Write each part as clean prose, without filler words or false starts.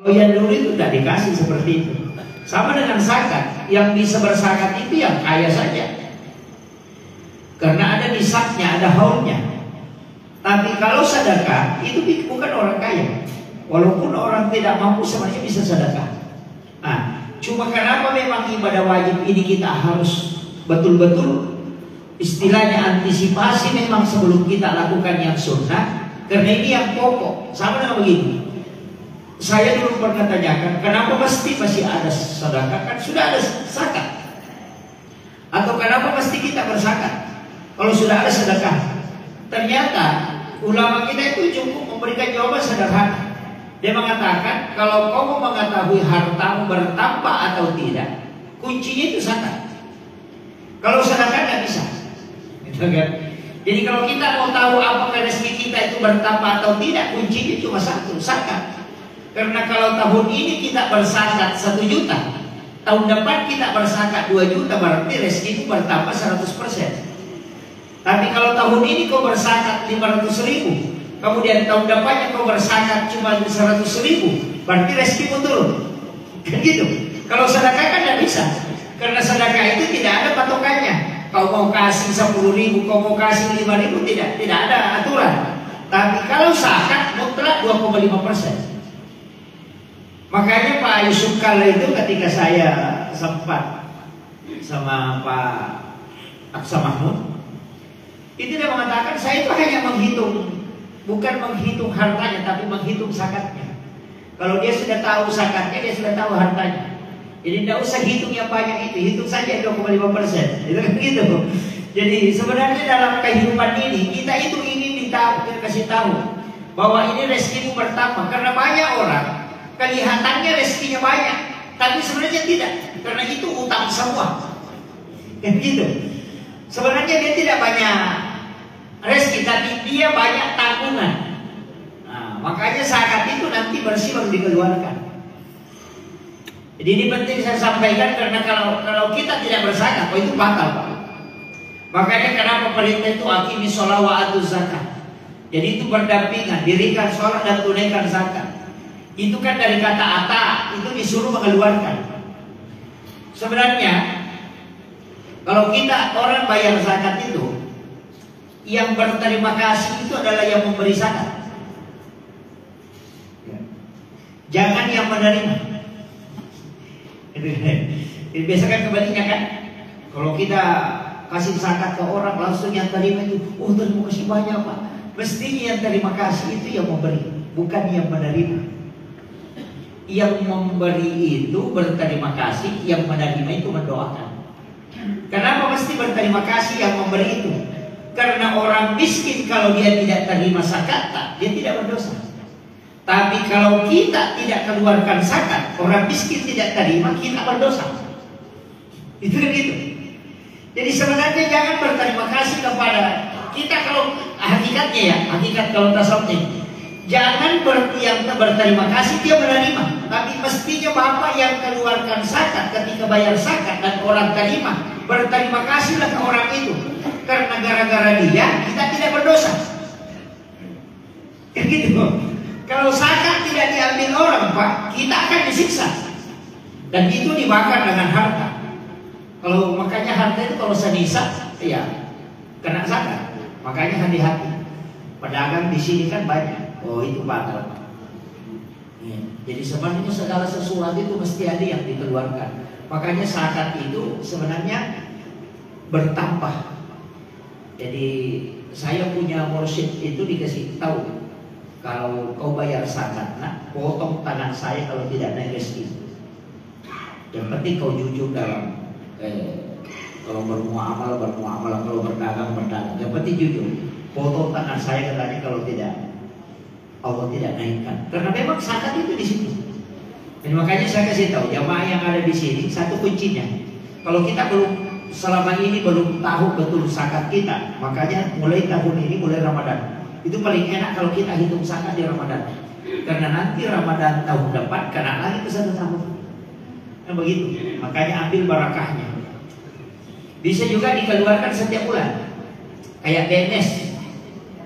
Yang dulu itu tidak dikasih seperti itu. Sama dengan zakat, yang bisa berzakat itu yang kaya saja, karena ada nisabnya, ada haulnya. Tapi kalau sedekah itu bukan orang kaya, walaupun orang tidak mampu sebenarnya bisa sedekah. Nah, cuma kenapa memang ibadah wajib ini kita harus betul-betul istilahnya antisipasi memang sebelum kita lakukan yang sunnah, karena ini yang pokok. Sama dengan begini, saya dulu pernah tanyakan, kenapa masih ada sedekah, kan sudah ada zakat? Atau kenapa mesti kita berzakat kalau sudah ada sedekah? Ternyata ulama kita itu cukup memberikan jawaban sederhana. Dia mengatakan, kalau kau mau mengetahui hartamu bertambah atau tidak, kuncinya itu zakat. Kalau sedekah nggak bisa. Gitu kan? Jadi kalau kita mau tahu apakah rezeki kita itu bertambah atau tidak, kuncinya cuma satu, zakat. Karena kalau tahun ini kita berzakat 1 juta, tahun depan kita berzakat 2 juta, berarti rezeki itu bertambah 100%. Tapi kalau tahun ini kau berzakat 500.000, kemudian tahun depannya kau berzakat cuma 100.000, berarti rezekimu turun. Kan gitu. Kalau sedekah kan tidak bisa, karena sedekah itu tidak ada patokannya. Kau mau kasih 10.000, kau mau kasih 5.000, tidak ada aturan. Tapi kalau zakat mutlak 2,5%. Makanya Pak Yusuf Kala itu ketika saya sempat sama Pak Aksa Mahmud, itu dia mengatakan, saya itu hanya menghitung, bukan menghitung hartanya, tapi menghitung zakatnya. Kalau dia sudah tahu zakatnya, dia sudah tahu hartanya. Jadi tidak usah hitung yang banyak itu, hitung saja 2,5%. Itu kan gitu. Jadi sebenarnya dalam kehidupan ini kita itu ingin dikasih tahu bahwa ini rezekimu bertambah, karena banyak orang kelihatannya rezekinya banyak, tapi sebenarnya tidak, karena itu utang semua. Kan gitu. Sebenarnya dia tidak banyak rezeki, tapi dia banyak tanggungan. Nah, makanya zakat itu nanti bersih baru dikeluarkan. Jadi ini penting saya sampaikan, karena kalau kita tidak berzakat, oh itu batal, Pak. Makanya kenapa perintah itu aqimi sholat wa atuz zakat. Jadi itu berdampingan, dirikan sholat dan tunaikan zakat. Itu kan dari kata ata, itu disuruh mengeluarkan. Sebenarnya kalau kita orang bayar zakat itu, yang berterima kasih itu adalah yang memberi zakat, jangan yang menerima. Biasa kan kebaliknya kan, kalau kita kasih zakat ke orang, langsung yang terima itu, oh terima kasih banyak Pak. Mestinya yang terima kasih itu yang memberi, bukan yang menerima. Yang memberi itu berterima kasih, yang menerima itu mendoakan. Kenapa mesti berterima kasih yang memberi itu? Karena orang miskin kalau dia tidak terima zakat, dia tidak berdosa. Tapi kalau kita tidak keluarkan zakat, orang miskin tidak terima, kita berdosa. Itu kan gitu. Jadi sebenarnya jangan berterima kasih kepada kita, kalau hakikatnya ya, hakikat kalau tasawuf. Jangan yang berterima kasih dia menerima, tapi mestinya bapak yang keluarkan zakat ketika bayar zakat dan orang terima, berterima kasihlah ke orang itu, karena gara-gara dia kita tidak berdosa. Kan gitu. Kalau zakat tidak diambil orang Pak, kita akan disiksa, dan itu dibakar dengan harta. Kalau makanya harta itu kalau senisa, ya kena zakat. Makanya hati-hati. Pedagang di sini kan banyak. Oh itu batal. Ya. Jadi sebenarnya segala sesuatu itu mesti ada yang dikeluarkan. Makanya zakat itu sebenarnya bertambah. Jadi saya punya mursyid itu dikasih tahu, kalau kau bayar zakat, nah potong tangan saya kalau tidak naik rezeki. Yang penting kau jujur dalam kalau bermuamalah, kalau berdagang. Yang penting jujur. Potong tangan saya katanya kalau tidak, Allah tidak naikkan. Karena memang zakat itu di situ. Dan makanya saya kasih tahu jamaah yang ada di sini, satu kuncinya. Kalau kita selama ini belum tahu betul zakat kita, makanya mulai tahun ini, mulai Ramadan, itu paling enak kalau kita hitung zakat di Ramadan. Karena nanti Ramadan tahun depan kena lagi ke 1 tahun. Nah begitu. Makanya ambil barakahnya. Bisa juga dikeluarkan setiap bulan. Kayak PNS,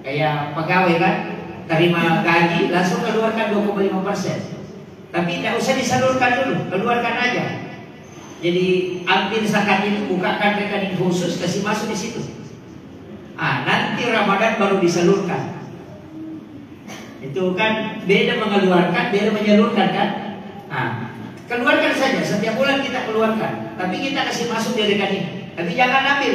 kayak pegawai kan, terima gaji langsung keluarkan 2,5%. Tapi tidak usah disalurkan dulu, keluarkan aja. Jadi ambil zakat itu, bukakan rekening khusus, kasih masuk di situ. Nanti Ramadan baru disalurkan. Itu kan beda mengeluarkan, beda menyalurkan kan. Keluarkan saja, setiap bulan kita keluarkan, tapi kita kasih masuk di rekening. Tapi jangan ambil.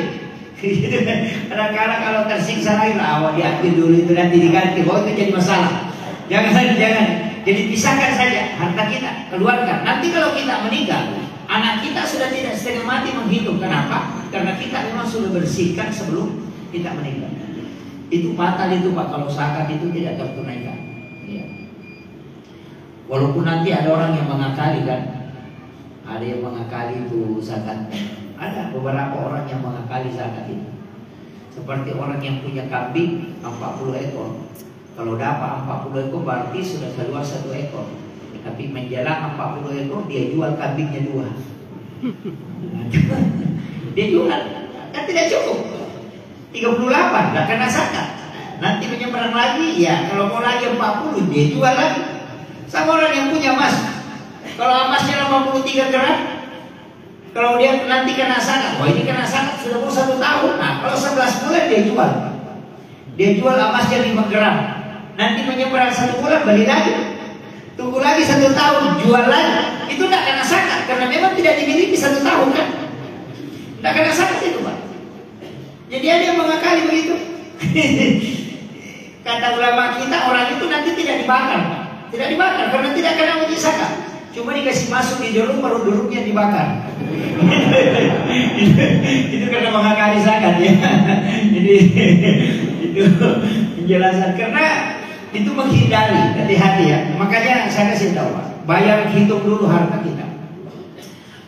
Kadang-kadang kalau tersiksa lagi, awal diambil dulu itu nanti diganti. Oh, itu jadi masalah. Jangan. Jadi pisahkan saja harta kita, keluarkan. Nanti kalau kita meninggal, anak kita sudah tidak setengah mati menghitung. Kenapa? Karena kita memang sudah bersihkan sebelum kita meninggal. Itu batal itu Pak, kalau zakat itu tidak tertunaikan. Ya. Walaupun nanti ada orang yang mengakali kan, ada yang mengakali itu zakat. Ada beberapa orang yang mengakali zakat itu. Seperti orang yang punya kambing 40 ekor. Kalau dapat 40 ekor berarti sudah keluar 1 ekor. Tapi menjelang 40 ekor dia jual kambingnya 2. Dia jual, kan tidak cukup. 38 gak kena zakat. Nanti menyeberang lagi, ya kalau mau lagi 40 dia jual lagi. Sama orang yang punya emas. Kalau emasnya 83 gram, kalau dia nanti kena zakat, ini kena zakat sudah mau 1 tahun. Kalau 11 bulan dia jual. Dia jual emasnya 5 gram. Nanti menyeberang 1 bulan balik lagi, tunggu lagi 1 tahun, jual lagi. Itu tidak kena zakat karena memang tidak dimiliki 1 tahun kan. Tidak kena zakat itu Pak. Jadi ada yang mengakali begitu. Kata ulama kita, orang itu nanti tidak dibakar Pak. Tidak dibakar karena tidak kena uji zakat. Cuma dikasih masuk di dulu, baru dulunya dibakar. Itu karena mengakali zakat ya. Jadi itu penjelasan karena itu menghindari, hati-hati ya. Makanya saya kasih tahu Pak, bayar hitung dulu harta kita.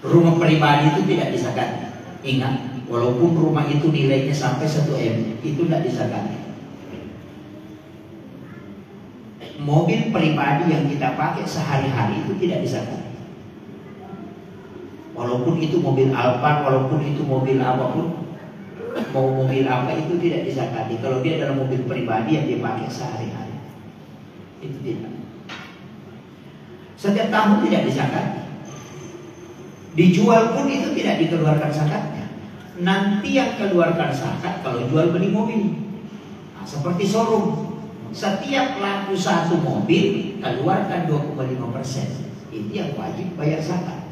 Rumah pribadi itu tidak disakati. Ingat, walaupun rumah itu nilainya sampai 1 M, itu tidak disakati. Mobil pribadi yang kita pakai sehari-hari itu tidak disakati. Walaupun itu mobil Alphard, walaupun itu mobil apapun, mau mobil apa itu tidak disakati. Kalau dia adalah mobil pribadi yang dia pakai sehari-hari, itu tidak. Setiap tahun tidak disakati. Dijual pun itu tidak dikeluarkan zakatnya. Nanti yang keluarkan zakat kalau jual beli mobil. Seperti showroom. Setiap laku 1 mobil keluarkan 2,5%. Itu yang wajib bayar zakat.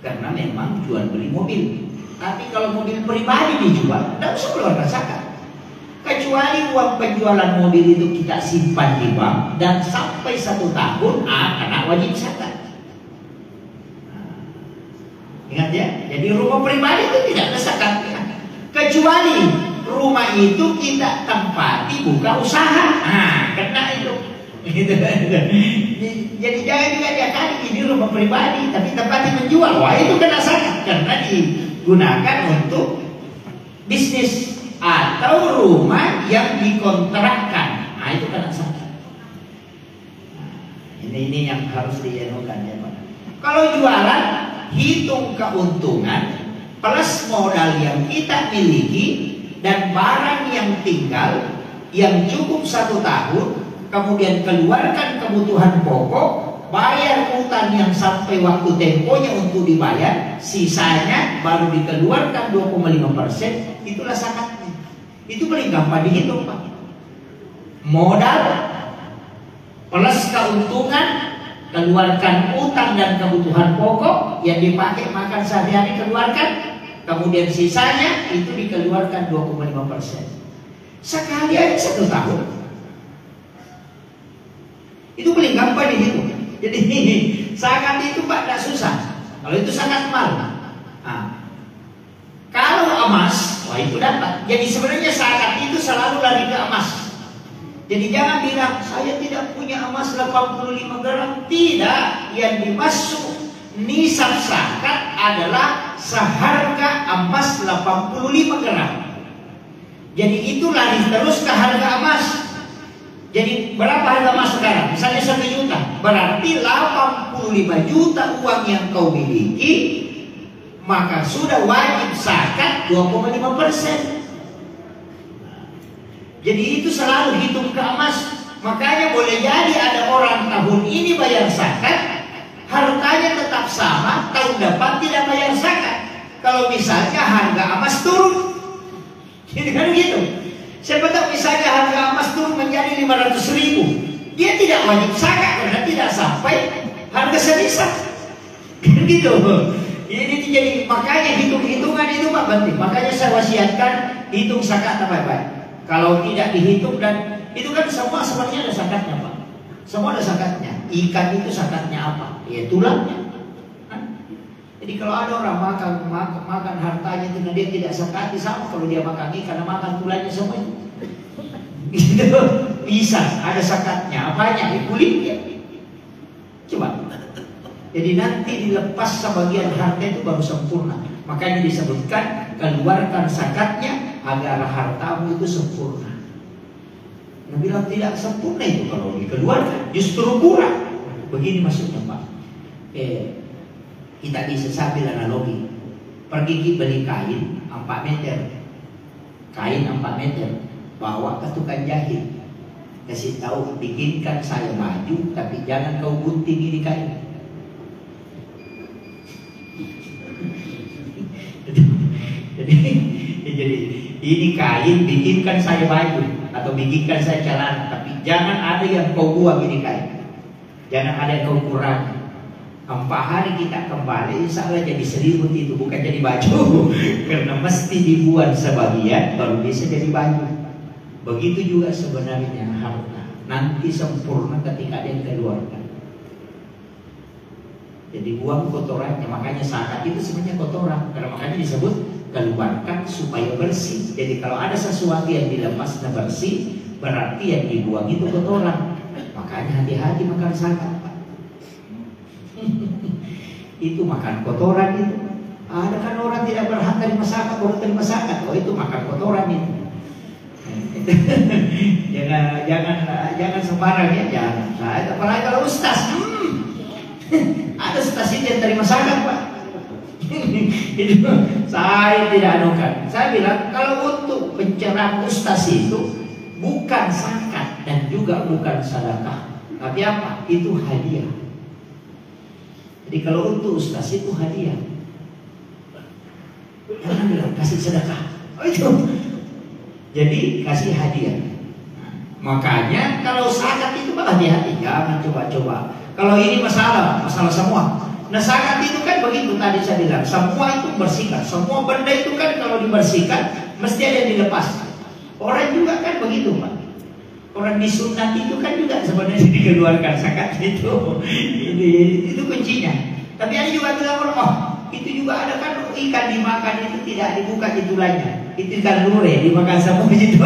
Karena memang jual beli mobil. Tapi kalau mobil pribadi dijual, tidak usah keluarkan zakat. Kecuali uang penjualan mobil itu kita simpan di bank dan sampai 1 tahun, kena wajib zakat. Ingat ya, jadi rumah pribadi itu tidak ada zakatnya. Kecuali rumah itu kita tempati buka usaha, kena itu. Jadi jangan juga diakali ini rumah pribadi, tapi tempati menjual, itu kena zakat karena digunakan untuk bisnis atau rumah yang dikontrakkan, itu kena zakat. Ini yang harus dianukan ya Pak. Kalau jualan, hitung keuntungan plus modal yang kita miliki dan barang yang tinggal yang cukup 1 tahun, kemudian keluarkan kebutuhan pokok, bayar utang yang sampai waktu temponya untuk dibayar, sisanya baru dikeluarkan 2,5%, itulah zakatnya. Itu paling gampang dihitung Pak. Modal plus keuntungan, keluarkan utang dan kebutuhan pokok yang dipakai makan sehari-hari, keluarkan, kemudian sisanya itu dikeluarkan 2,5%. Sekali aja 1 tahun. Itu paling gampang dihitung. Jadi zakat itu Pak tidak susah. Kalau itu zakat mal. Kalau emas, itu dapat. Jadi sebenarnya zakat itu selalu lari ke emas. Jadi jangan bilang saya tidak punya emas 85 gram. Tidak, yang dimasuk nisab zakat adalah seharga emas 85 gram. Jadi itu lari terus ke harga emas. Jadi berapa harga emas sekarang? Misalnya 1 juta, berarti 85 juta uang yang kau miliki, maka sudah wajib zakat 2,5%. Jadi itu selalu hitung ke emas. Makanya boleh jadi ada orang tahun ini bayar zakat, harganya tetap sama, tahun depan tidak bayar zakat. Kalau misalnya harga emas turun, jadi kan gitu. Siapa tahu misalnya harga emas turun menjadi 500.000, dia tidak wajib zakat karena tidak sampai harga sebisa. Kan gitu. Ini jadi makanya hitung-hitungan itu Pak penting. Makanya saya wasiatkan hitung zakat baik-baik. Kalau tidak dihitung dan itu kan semua sebenarnya ada zakatnya Pak. Semua ada zakatnya. Ikan itu zakatnya apa? Ya tulangnya. Jadi kalau ada orang makan hartanya itu dia tidak zakati, sama kalau dia makan ikan karena makan tulangnya semua itu. Gitu. Bisa ada zakatnya. Apanya? Ya, kulitnya. Coba. Jadi nanti dilepas sebagian harta itu baru sempurna. Makanya disebutkan keluarkan zakatnya agar hartamu itu sempurna. Nah, bilang tidak sempurna itu kalau dikeluarkan justru kurang. Begini maksudnya Pak. Kita bisa sambil analogi. Pergi beli kain 4 meter. Kain 4 meter. Bawa ke tukang jahit. Kasih tahu, bikinkan saya baju, tapi jangan kau gunting ini kain. Jadi ini kain, bikinkan saya baju atau bikinkan saya celana, tapi jangan ada yang kau buang ini kain. Jangan ada yang kau kurangi. 4 hari kita kembali, insya Allah jadi selimut itu, bukan jadi baju. Karena mesti dibuang sebagian baru bisa jadi baju. Begitu juga sebenarnya harta. Nanti sempurna ketika dia keluarkan. Jadi buang kotorannya. Makanya zakat itu sebenarnya kotoran. Karena makanya disebut keluarkan supaya bersih. Jadi kalau ada sesuatu yang dilepas dan bersih, berarti yang dibuang itu kotoran. Makanya hati-hati makan zakat. Itu makan kotoran itu. Ada kan orang tidak berhak terima zakat, baru terima zakat. Oh itu makan kotoran itu. jangan sembarang ya, jangan. Apalagi kalau ustaz, ada ustaz yang terima zakat Pak. Itu saya tidak anukan. Saya bilang kalau untuk pencerahan ustaz itu bukan zakat dan juga bukan sedekah, tapi apa? Itu hadiah. Jadi kalau untuk ustaz itu hadiah. Jangan bilang kasih sedekah. Oh itu. Jadi kasih hadiah. Makanya kalau zakat itu hati-hati, jangan coba-coba. Kalau ini masalah semua. Nah zakat itu kan begitu tadi saya bilang, semua itu bersihkan. Semua benda itu kan kalau dibersihkan mesti ada yang dilepas. Orang juga kan begitu Pak. Orang disunat itu kan juga sebenarnya dikeluarkan zakat itu. Itu kuncinya. Tapi ada juga bilang orang, oh itu juga ada kan ikan dimakan itu tidak dibuka tulangnya. Itu ikan lure dimakan semua itu.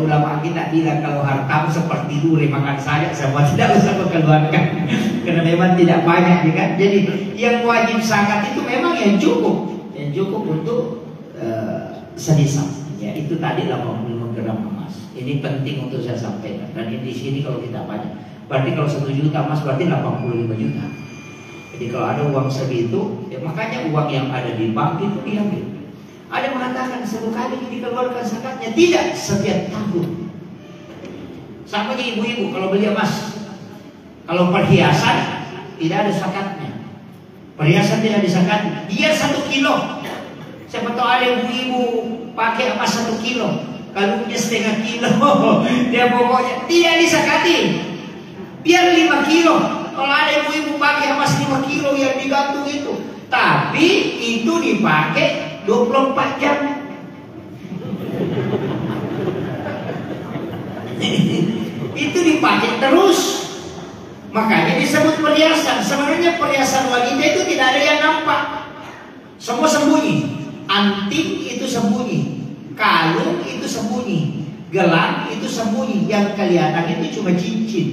Ulama kita bilang kalau hartamu seperti lure makan saja semua, tidak usah keluarkan. Karena memang tidak banyak ya kan. Jadi yang wajib zakat itu memang yang cukup untuk sedisa. Ya itu tadi 85 gram emas. Ini penting untuk saya sampaikan. Dan di sini kalau kita banyak, berarti kalau 1 juta emas berarti 85 juta. Jadi kalau ada uang segitu, ya makanya uang yang ada di bank itu diambil. Ada yang mengatakan 1 kali dikeluarkan zakatnya, tidak, setiap tahun. Sama aja ibu-ibu kalau beli emas. Kalau perhiasan tidak ada zakatnya. Perhiasan tidak disakati. Dia 1 kilo. Siapa tahu ada ibu-ibu pakai emas 1 kilo, kalungnya setengah kilo. Dia pokoknya tidak disakati. Biar 5 kilo. Kalau ada ibu-ibu pakai emas 5 kilo yang digantung itu, tapi itu dipakai 24 jam. Itu dipakai terus. Makanya disebut perhiasan. Sebenarnya perhiasan wanita itu tidak ada yang nampak. Semua sembunyi. Anting itu sembunyi, kalung itu sembunyi, gelang itu sembunyi. Yang kelihatan itu cuma cincin.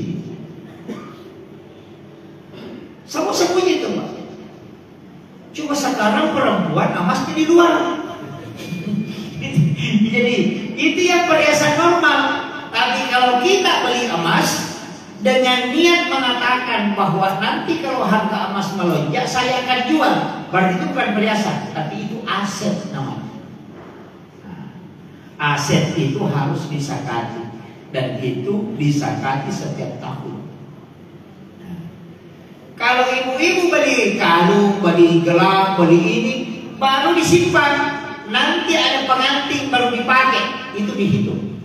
Semua sembunyi itu Pak. Cuma sekarang perempuan emasnya di luar. Jadi itu yang perhiasan normal. Tapi kalau kita beli emas dengan niat mengatakan bahwa nanti kalau harga emas melonjak saya akan jual, berarti itu bukan perhiasan, tapi itu aset namanya. Aset itu harus disakati, dan itu disakati setiap tahun. Kalau ibu-ibu beli kalung, beli gelang, beli ini, baru disimpan. Nanti ada pengantin baru dipakai, itu dihitung.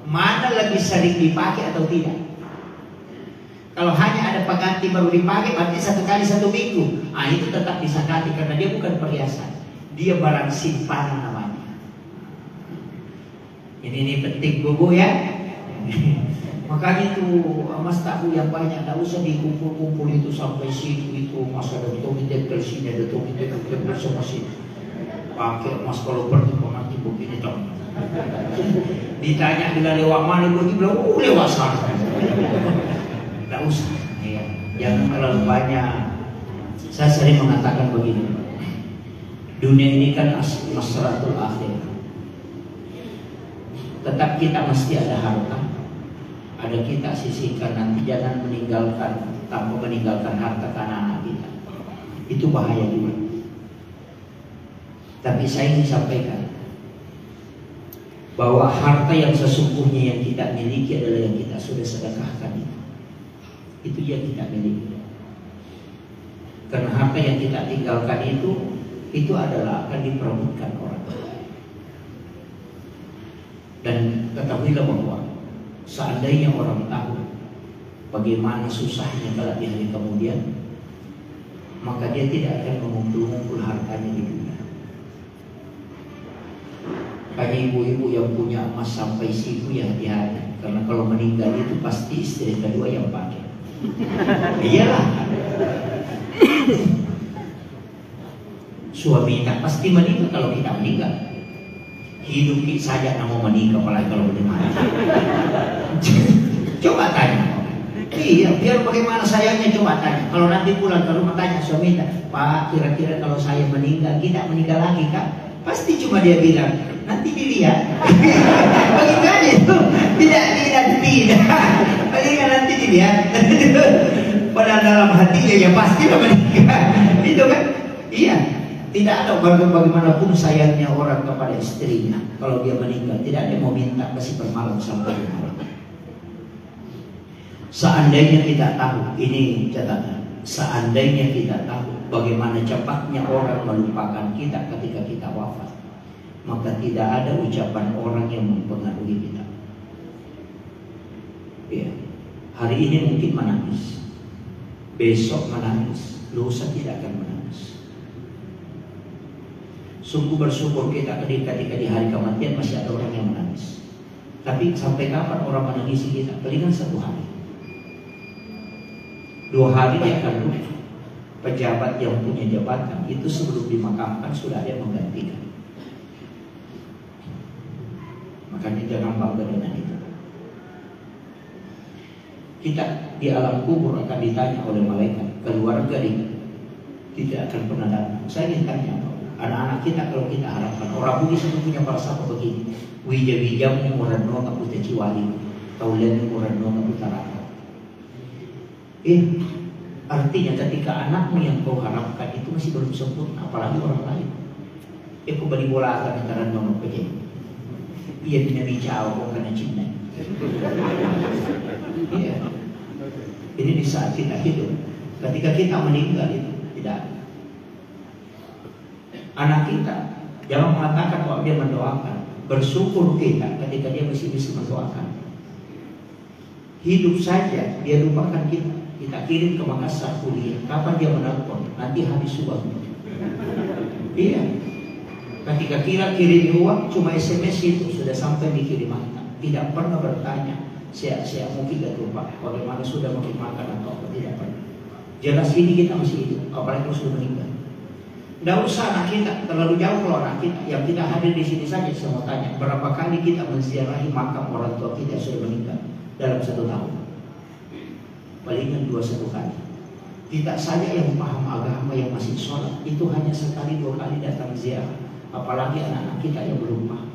Mana lebih sering dipakai atau tidak? Kalau hanya ada pengantin baru dipakai, berarti 1 kali 1 minggu. Itu tetap disakati karena dia bukan perhiasan, dia barang simpanan namanya. Ini penting bubu ya. Makanya itu mas tahu yang banyak, tak usah dikumpul-kumpul itu sampai situ itu masa ada ditempel sini, ada ditempel sama sini. Pakai mas kalau pergi pengantin begini tak. Ditanya bila lewat mana, gue bilang lewat sana. Tak usah, ya. Jangan terlalu banyak. Saya sering mengatakan begini, dunia ini kan masratul akhir. Tetap kita mesti ada harta, ada kita sisihkan, nanti jangan meninggalkan tanpa meninggalkan harta ke anak-anak kita. Itu bahaya juga. Tapi saya ingin sampaikan bahwa harta yang sesungguhnya yang kita miliki adalah yang kita sudah sedekahkan itu yang kita miliki. Karena harta yang kita tinggalkan itu adalah akan diperebutkan orang. Dan ketahuilah bahwa seandainya orang tahu bagaimana susahnya kalau di hari kemudian, maka dia tidak akan mengumpul-ngumpul hartanya di dunia. Banyak ibu-ibu yang punya emas sampai siku ya hati-hati, karena kalau meninggal itu pasti istri kedua yang pakai. Iyalah, suami tak pasti meninggal kalau kita meninggal. Hidup saja tak mau menikah, apalagi kalau bagaimana. Coba tanya. Iya, biar bagaimana sayangnya, coba tanya. Kalau nanti pulang ke rumah tanya suami, Pak, kira-kira kalau saya meninggal, kita meninggal lagi Kak? Pasti cuma dia bilang, nanti dilihat. Bagaimana itu? Tidak. Bagaimana nanti dilihat? Padahal dalam hatinya ya pasti menikah. Itu kan? Iya. Tidak ada bagaimanapun sayangnya orang kepada istrinya. Kalau dia meninggal, tidak ada yang mau minta kasih bermalam sampai malam. Seandainya kita tahu, ini catatan, seandainya kita tahu bagaimana cepatnya orang melupakan kita ketika kita wafat, maka tidak ada ucapan orang yang mempengaruhi kita. Ya, hari ini mungkin menangis, besok menangis, lusa tidak akan menangis. Sungguh bersyukur kita ketika di hari kematian masih ada orang yang menangis. Tapi sampai kapan orang menangisi kita? Palingan 1 hari, 2 hari dia akan lupa. Pejabat yang punya jabatan itu sebelum dimakamkan sudah ada yang menggantikan. Makanya jangan bangga dengan itu. Kita di alam kubur akan ditanya oleh malaikat, keluarga tidak akan pernah datang. Saya ingin tanya, anak-anak kita kalau kita harapkan, orang Bugis itu punya falsafah begini, wija-wijamu murano kaputa ciwali, taulian murano kaputa raka. Artinya ketika anakmu yang kau harapkan itu masih belum sempurna, apalagi orang lain. Kembali bola akan antara nomor pejabat. Ia punya bicara karena cinta. Iya. Ini di saat kita hidup. Ketika kita meninggal itu tidak. Anak kita jangan mengatakan bahwa dia mendoakan. Bersyukur kita ketika dia masih bisa mendoakan. Hidup saja dia lupakan kita. Kita kirim ke Makassar kuliah. Kapan dia menelpon? Nanti habis subuh. Iya. Ketika kirim uang cuma SMS itu sudah sampai di kiriman. Tidak pernah bertanya. Saya mungkin tidak lupa. Bagaimana sudah makan atau apa, tidak pernah. Jelas ini kita masih hidup. Apalagi kalau sudah meninggal. Tidak usah anak kita terlalu jauh kalau anak kita. Yang kita hadir di sini saja saya mau tanya. Berapa kali kita menziarahi makam orang tua kita yang sudah meninggal dalam 1 tahun? Palingan 2-1 kali. Tidak saja yang paham agama yang masih sholat, itu hanya 1-2 kali datang ziarah. Apalagi anak-anak kita yang belum paham.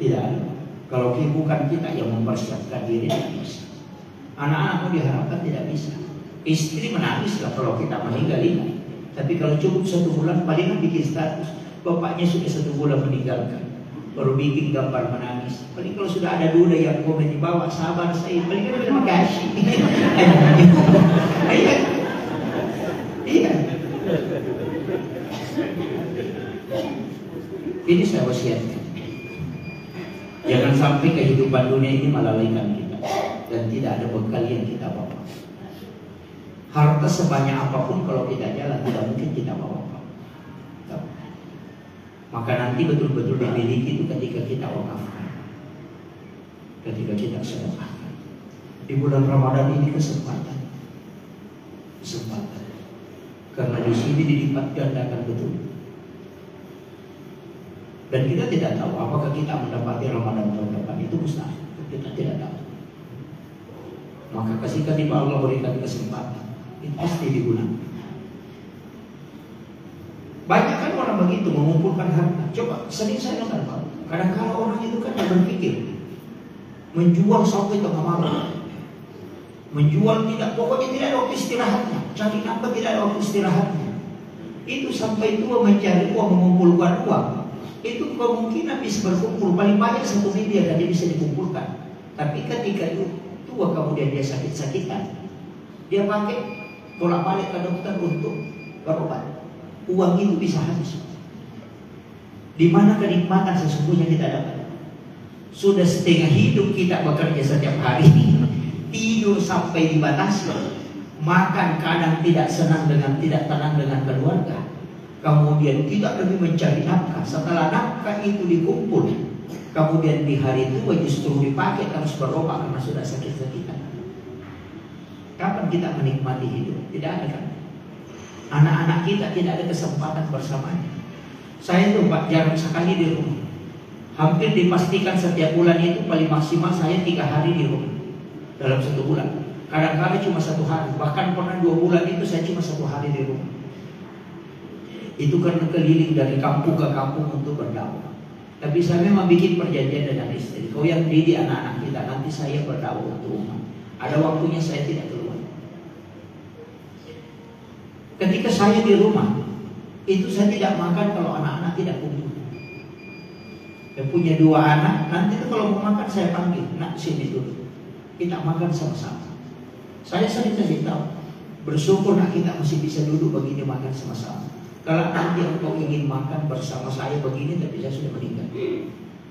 Tidak ada. Kalau bukan kita yang mempersiapkan diri, tidak bisa. Anak-anakmu diharapkan tidak bisa. Istri menangislah kalau kita meninggal ini. Tapi kalau cukup 1 bulan, palingan bikin status. Bapaknya sudah 1 bulan meninggalkan. baru bikin gambar menangis. Paling kalau sudah ada duda yang komen di bawah, sabar saya, paling kan terima kasih. Iya. Iya. Ini saya wasiatkan. Jangan sampai kehidupan dunia ini melalaikan kita dan tidak ada bekal yang kita bawa. Harta sebanyak apapun kalau kita jalan tidak mungkin kita bawa. Maka nanti betul-betul dimiliki itu ketika kita wakafkan, ketika kita sedekahkan. Di bulan Ramadan ini kesempatan, karena di sini dilipat gandakan betul. Dan kita tidak tahu apakah kita mendapati Ramadan tahun depan, itu mustahil. Kita tidak tahu. Maka ketika Allah berikan kesempatan, itu pasti digunakan. Banyak kan orang begitu mengumpulkan harta. Coba sering saya dengar Pak, kadang-kadang orang itu kan berpikir menjual sampai tengah malam, menjual tidak, pokoknya tidak ada waktu istirahatnya, cari nafkah tidak ada waktu istirahatnya. Itu sampai tua mencari uang, mengumpulkan uang. Itu kemungkinan bisa berkumpul paling banyak 1 miliar dan dia bisa dikumpulkan. Tapi ketika itu tua kemudian dia sakit-sakitan, dia pakai bolak-balik ke dokter untuk berobat. Uang itu bisa habis. Di mana kenikmatan sesungguhnya kita dapat? Sudah setengah hidup kita bekerja setiap hari, tidur sampai dibatasi, makan kadang tidak senang dengan tidak tenang dengan keluarga. Kemudian kita lebih mencari nafkah. Setelah nafkah itu dikumpul, kemudian di hari tua justru dipakai harus berobat karena sudah sakit-sakitan. Kapan kita menikmati hidup? Tidak ada kan? Anak-anak kita tidak ada kesempatan bersamanya. Saya itu Pak jarang sekali di rumah. Hampir dipastikan setiap bulan itu paling maksimal saya 3 hari di rumah dalam 1 bulan. Kadang-kadang cuma 1 hari. Bahkan pernah 2 bulan itu saya cuma 1 hari di rumah. Itu karena keliling dari kampung ke kampung untuk berdakwah. Tapi saya memang bikin perjanjian dengan istri. Kau yang didik anak-anak kita, nanti saya berdakwah untuk rumah. Ada waktunya saya tidak keluar. Ketika saya di rumah, itu saya tidak makan kalau anak-anak tidak kumpul. Saya punya 2 anak, nanti itu kalau mau makan saya panggil, nak sini dulu, kita makan sama-sama. Saya sering kasih tahu, bersyukur nak kita masih bisa duduk begini makan sama-sama. Kalau nanti engkau ingin makan bersama saya begini, tapi saya sudah meninggal,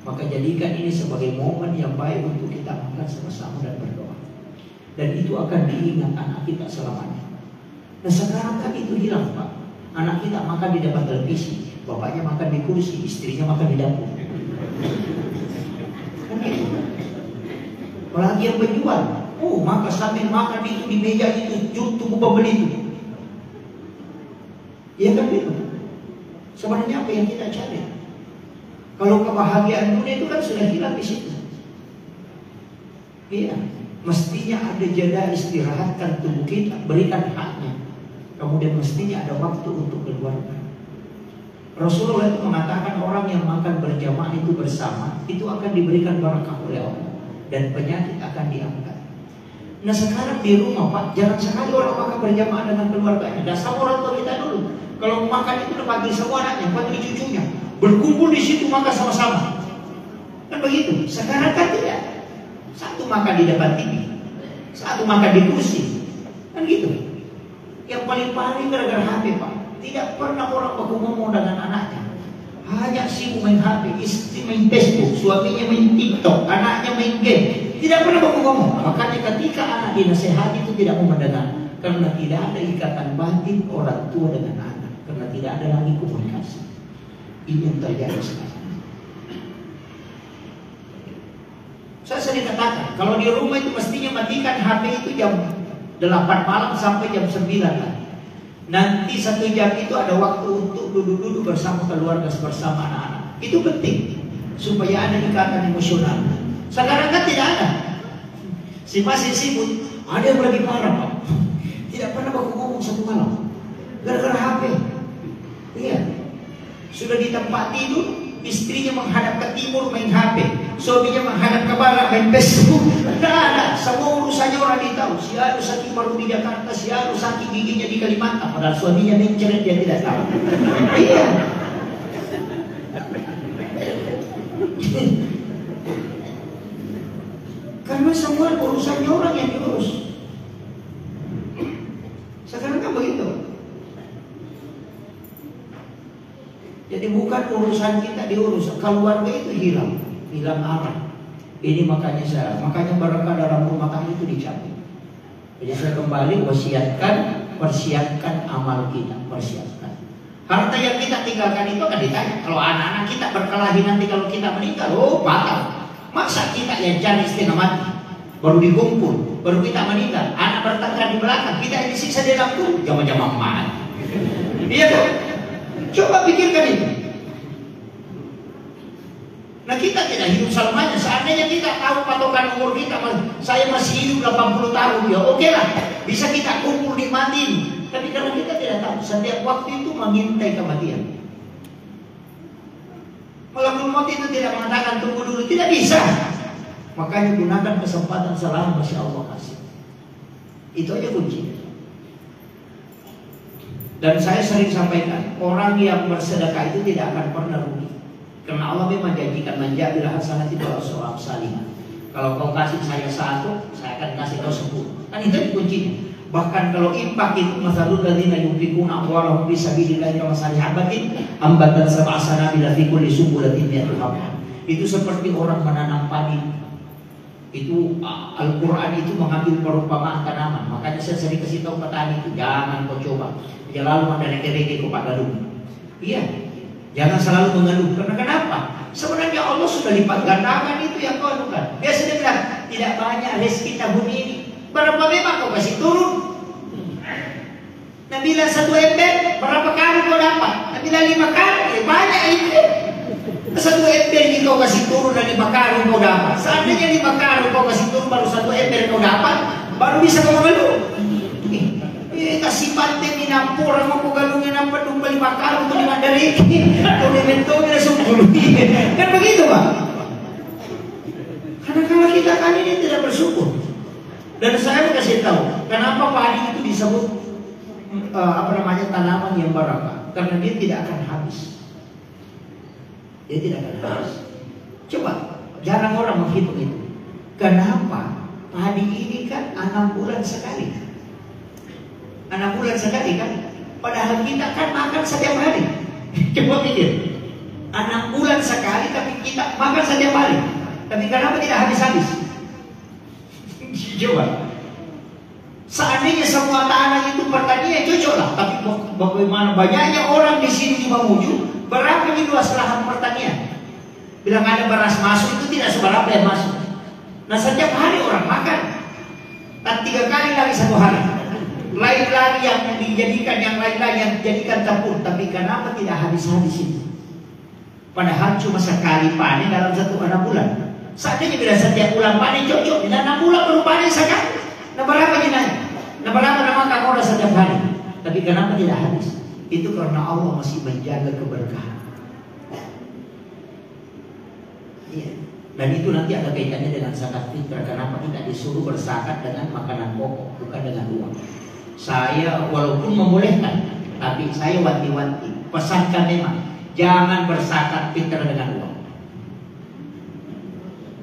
maka jadikan ini sebagai momen yang baik untuk kita makan sama-sama dan berdoa. Dan itu akan diingat anak kita selamanya. Nah sekarang kan itu hilang Pak. Anak kita makan di depan televisi, bapaknya makan di kursi, istrinya makan di dapur. Kan gitu. Apalagi yang penjual, maka sambil makan itu di meja itu, tunggu pembeli itu. Iya kan gitu. Sebenarnya apa yang kita cari? Kalau kebahagiaan dunia itu kan sudah hilang di situ. Iya, mestinya ada jeda istirahatkan tubuh kita, berikan haknya. Kemudian mestinya ada waktu untuk keluarga. Rasulullah itu mengatakan orang yang makan berjamaah itu bersama, itu akan diberikan barakah oleh Allah dan penyakit akan diangkat. Nah sekarang di rumah Pak, jarang sekali orang makan berjamaah dengan keluarganya. Dasar orang tua kita dulu, kalau makan itu udah panggil semua anaknya, panggil cucunya, berkumpul di situ makan sama-sama. Kan begitu. Sekarang kan tidak. Satu makan di depan TV, satu makan di kursi, kan gitu. Yang paling gara-gara HP Pak. Tidak pernah orang baku ngomong dengan anaknya. Hanya sibuk main HP, istri main Facebook, suaminya main TikTok, anaknya main game. Tidak pernah baku ngomong. Makanya ketika anak dinasehati itu tidak mau mendengar, karena tidak ada ikatan batin orang tua dengan anak, karena tidak ada lagi komunikasi. Ini yang terjadi sekarang. Saya sering katakan, kalau di rumah itu mestinya matikan HP itu jam 8 malam sampai jam 9 lah. Nanti 1 jam itu ada waktu untuk duduk-duduk bersama keluarga, bersama anak-anak. Itu penting supaya ada ikatan emosional. Sekarang kan tidak ada. Si masih sibuk. Ada yang lebih parah Pak. Tidak pernah baku ngomong 1 malam gara-gara HP. Iya. Sudah di tempat tidur, istrinya menghadap ke timur main HP, suaminya menghadap ke barat main Facebook. Tidak ada. Semua urusannya orang ditahu. Si anu sakit baru di Jakarta, si anu sakit giginya di Kalimantan, padahal suaminya mencret dia tidak tahu. Iya. Karena semua urusannya orang yang diurus. Sekarang kan begitu. Jadi bukan urusan kita diurus, keluarga itu hilang arah. Ini makanya berkah dalam rumah tangga itu dicabut. Jadi saya kembali persiapkan amal kita, persiapkan. Harta yang kita tinggalkan itu akan ditanya. Kalau anak-anak kita berkelahi nanti kalau kita meninggal, oh batal. Masa kita yang cari setengah mati, baru dikumpul, baru kita meninggal, anak bertengkar di belakang, kita yang disiksa di dalam kubur, jamaah mana? Iya kok? Coba pikirkan itu. Nah kita tidak hidup selamanya. Seandainya kita tahu patokan umur kita, saya masih hidup 80 tahun, ya oke lah, bisa kita kumpul nikmatin. Tapi karena kita tidak tahu, setiap waktu itu mengintai kematian. Malakul maut itu tidak mengatakan tunggu dulu, tidak bisa. Makanya gunakan kesempatan selama masih Allah kasih. Itu aja kunci. Dan saya sering sampaikan, orang yang bersedekah itu tidak akan pernah rugi. Karena Allah memang janjikan menjabil hasanati wa sawab salimah. Kalau kau kasih saya 1, saya akan kasih kau 10. Kan itu kuncinya. Bahkan kalau infak itu masalul ladzina yunfiquna amwalahum fi sabilillahi kamathali habatin ambatan sab'a sanabila fi kulli sunbulatin mi'atu habah. Itu seperti orang menanam padi. Itu Al-Qur'an itu mengambil perumpamaan tanaman. Makanya saya sering kasih tahu petani itu jangan kau coba. Jangan lalu ada reke-reke kau pak galuh. Iya. Jangan selalu mengeluh. Karena kenapa? Sebenarnya Allah sudah lipat gandakan itu yang kau lakukan. Dia sudah bilang tidak banyak rezeki tahun ini. Berapa memang kau kasih turun? Nabi bilang 1 ember, berapa kali kau dapat? Nabi bilang 5 kali, banyak itu. 1 ember ini kau kasih turun dan 5 kali kau dapat. Seandainya 5 kali kau kasih turun baru 1 ember kau dapat, baru bisa kau mengeluh. Kasih pantai minampur, mau kau galungnya nampak 5 kali untuk 5 dari ini. Kau dimentongnya langsung dulu. Kan begitu Pak? Karena kalau kita kali ini tidak bersyukur. Dan saya mau kasih tahu kenapa padi itu disebut tanaman yang barakah. Karena dia tidak akan habis. Dia tidak akan habis. Coba jarang orang menghitung itu. Kenapa padi ini kan 6 bulan sekali? 6 bulan sekali kan? Padahal kita kan makan setiap hari. Coba pikir, 6 bulan sekali tapi kita makan setiap hari. Tapi kenapa tidak habis-habis? Coba, seandainya semua tanah itu pertanian cocok lah. Tapi bagaimana banyaknya orang di sini di Mamuju, berapa ini luas lahan pertanian? Bilang ada beras masuk itu tidak seberapa yang masuk. Nah setiap hari orang makan, dan 3 kali lagi 1 hari. Lain lagi yang dijadikan yang lain-lain yang dijadikan campur. Tapi kenapa tidak habis-habis ini? Padahal cuma sekali panen dalam 6 bulan. Seandainya bila setiap bulan panen cocok, bila 6 bulan baru panen sekali. Nah berapa jinanya? Nah berapa nama orang setiap hari? Tapi kenapa tidak habis? Itu karena Allah masih menjaga keberkahan. Iya. Dan itu nanti ada kaitannya dengan zakat fitrah. Kenapa tidak disuruh berzakat dengan makanan pokok, bukan dengan uang? Saya walaupun membolehkan, tapi saya wanti-wanti pesankan memang jangan berzakat fitrah dengan uang.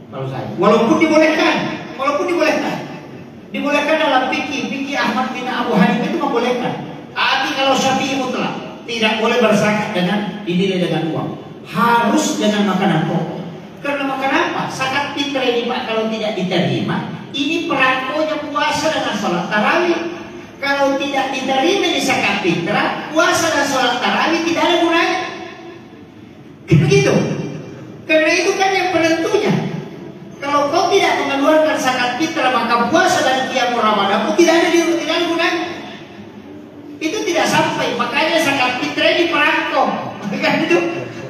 Kalau saya, walaupun dibolehkan dalam fikih Ahmad bin Abu Hanifah itu membolehkan. Tapi kalau Syafi'i mutlak tidak boleh berzakat dengan dinilai dengan uang, harus dengan makanan pokok. Karena makanan apa? Zakat fitrah ini Pak kalau tidak diterima, ini perangkonya puasa dengan sholat tarawih. Kalau tidak diterima di zakat fitrah, puasa dan sholat tarawih tidak ada gunanya. Begitu. Karena itu kan yang penentunya. Kalau kau tidak mengeluarkan zakat fitrah, maka puasa dan qiyamul Ramadan tidak ada gunanya. Itu tidak sampai. Makanya zakat fitrah ini perangko. Kan itu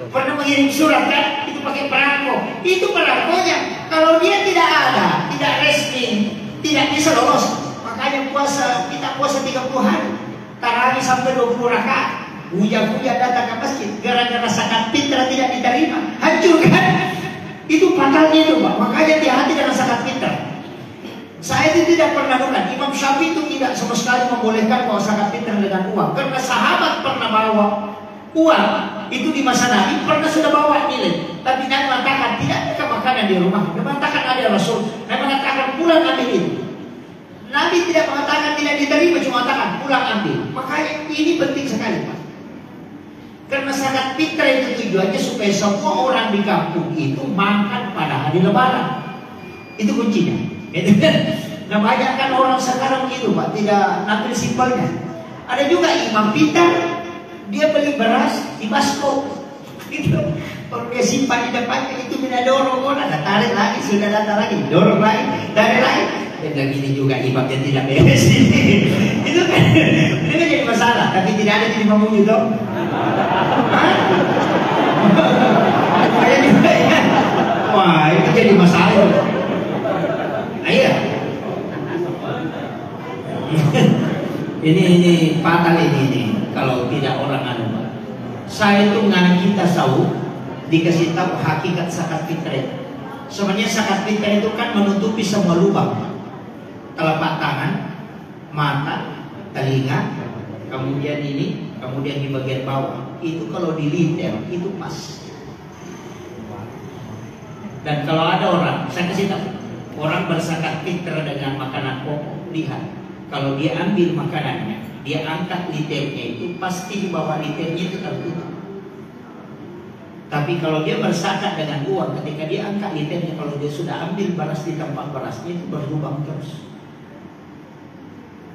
pernah mengirim surat kan? Itu pakai perangko. Itu perangkonya. Kalau dia tidak ada, tidak resmi, tidak bisa lolos. Makanya kita puasa 30 hari. Tarawih sampai 20 rakaat. Buya-buya datang ke masjid gara-gara zakat fitrah tidak diterima. Hancur kan? Itu fatalnya itu Pak. Makanya hati-hati dengan zakat fitrah. Saya itu tidak pernah bukan. Imam Syafi'i itu tidak sama sekali membolehkan bawa zakat fitrah dengan uang. Karena sahabat pernah bawa uang. Itu di masa Nabi pernah sudah bawa nilai. Tapi Nabi mengatakan tidak ada makanan di rumah. Nabi mengatakan ada Rasul. Nabi mengatakan pulang ambil itu. Nabi tidak mengatakan tidak diterima, cuma mengatakan pulang ambil. Makanya ini penting sekali, Pak. Karena zakat fitrah itu tujuannya supaya semua orang di kampung itu makan pada hari Lebaran. Itu kuncinya. Nah, banyak kan orang sekarang begitu, Pak, tidak ngambil simpelnya. Ada juga imam pintar, dia beli beras di basko. Gitu. Kalau dia simpan di depannya itu tidak dorong, ada tarik lagi, sudah datang lagi, dorong lagi, tarik lagi. Dan ini juga imamnya tidak beres. Itu kan jadi masalah, tapi tidak ada jadi imam juga. Kayak juga ya. Wah, itu jadi masalah. Iya. Ini fatal ini kalau tidak orang anu. Saya itu ngaji tasawuf dikasih tahu hakikat zakat fitrah. Sebenarnya zakat fitrah itu kan menutupi semua lubang. Telapak tangan, mata, telinga, kemudian ini, kemudian di bagian bawah. Itu kalau diliter itu pas. Dan kalau ada orang, saya kasih tahu, orang berzakat fitrah dengan makanan pokok, lihat, kalau dia ambil makanannya, dia angkat liternya itu pasti di bawah liternya itu tertutup. Tapi kalau dia berzakat dengan uang, ketika dia angkat liternya, kalau dia sudah ambil beras di tempat berasnya itu berlubang terus.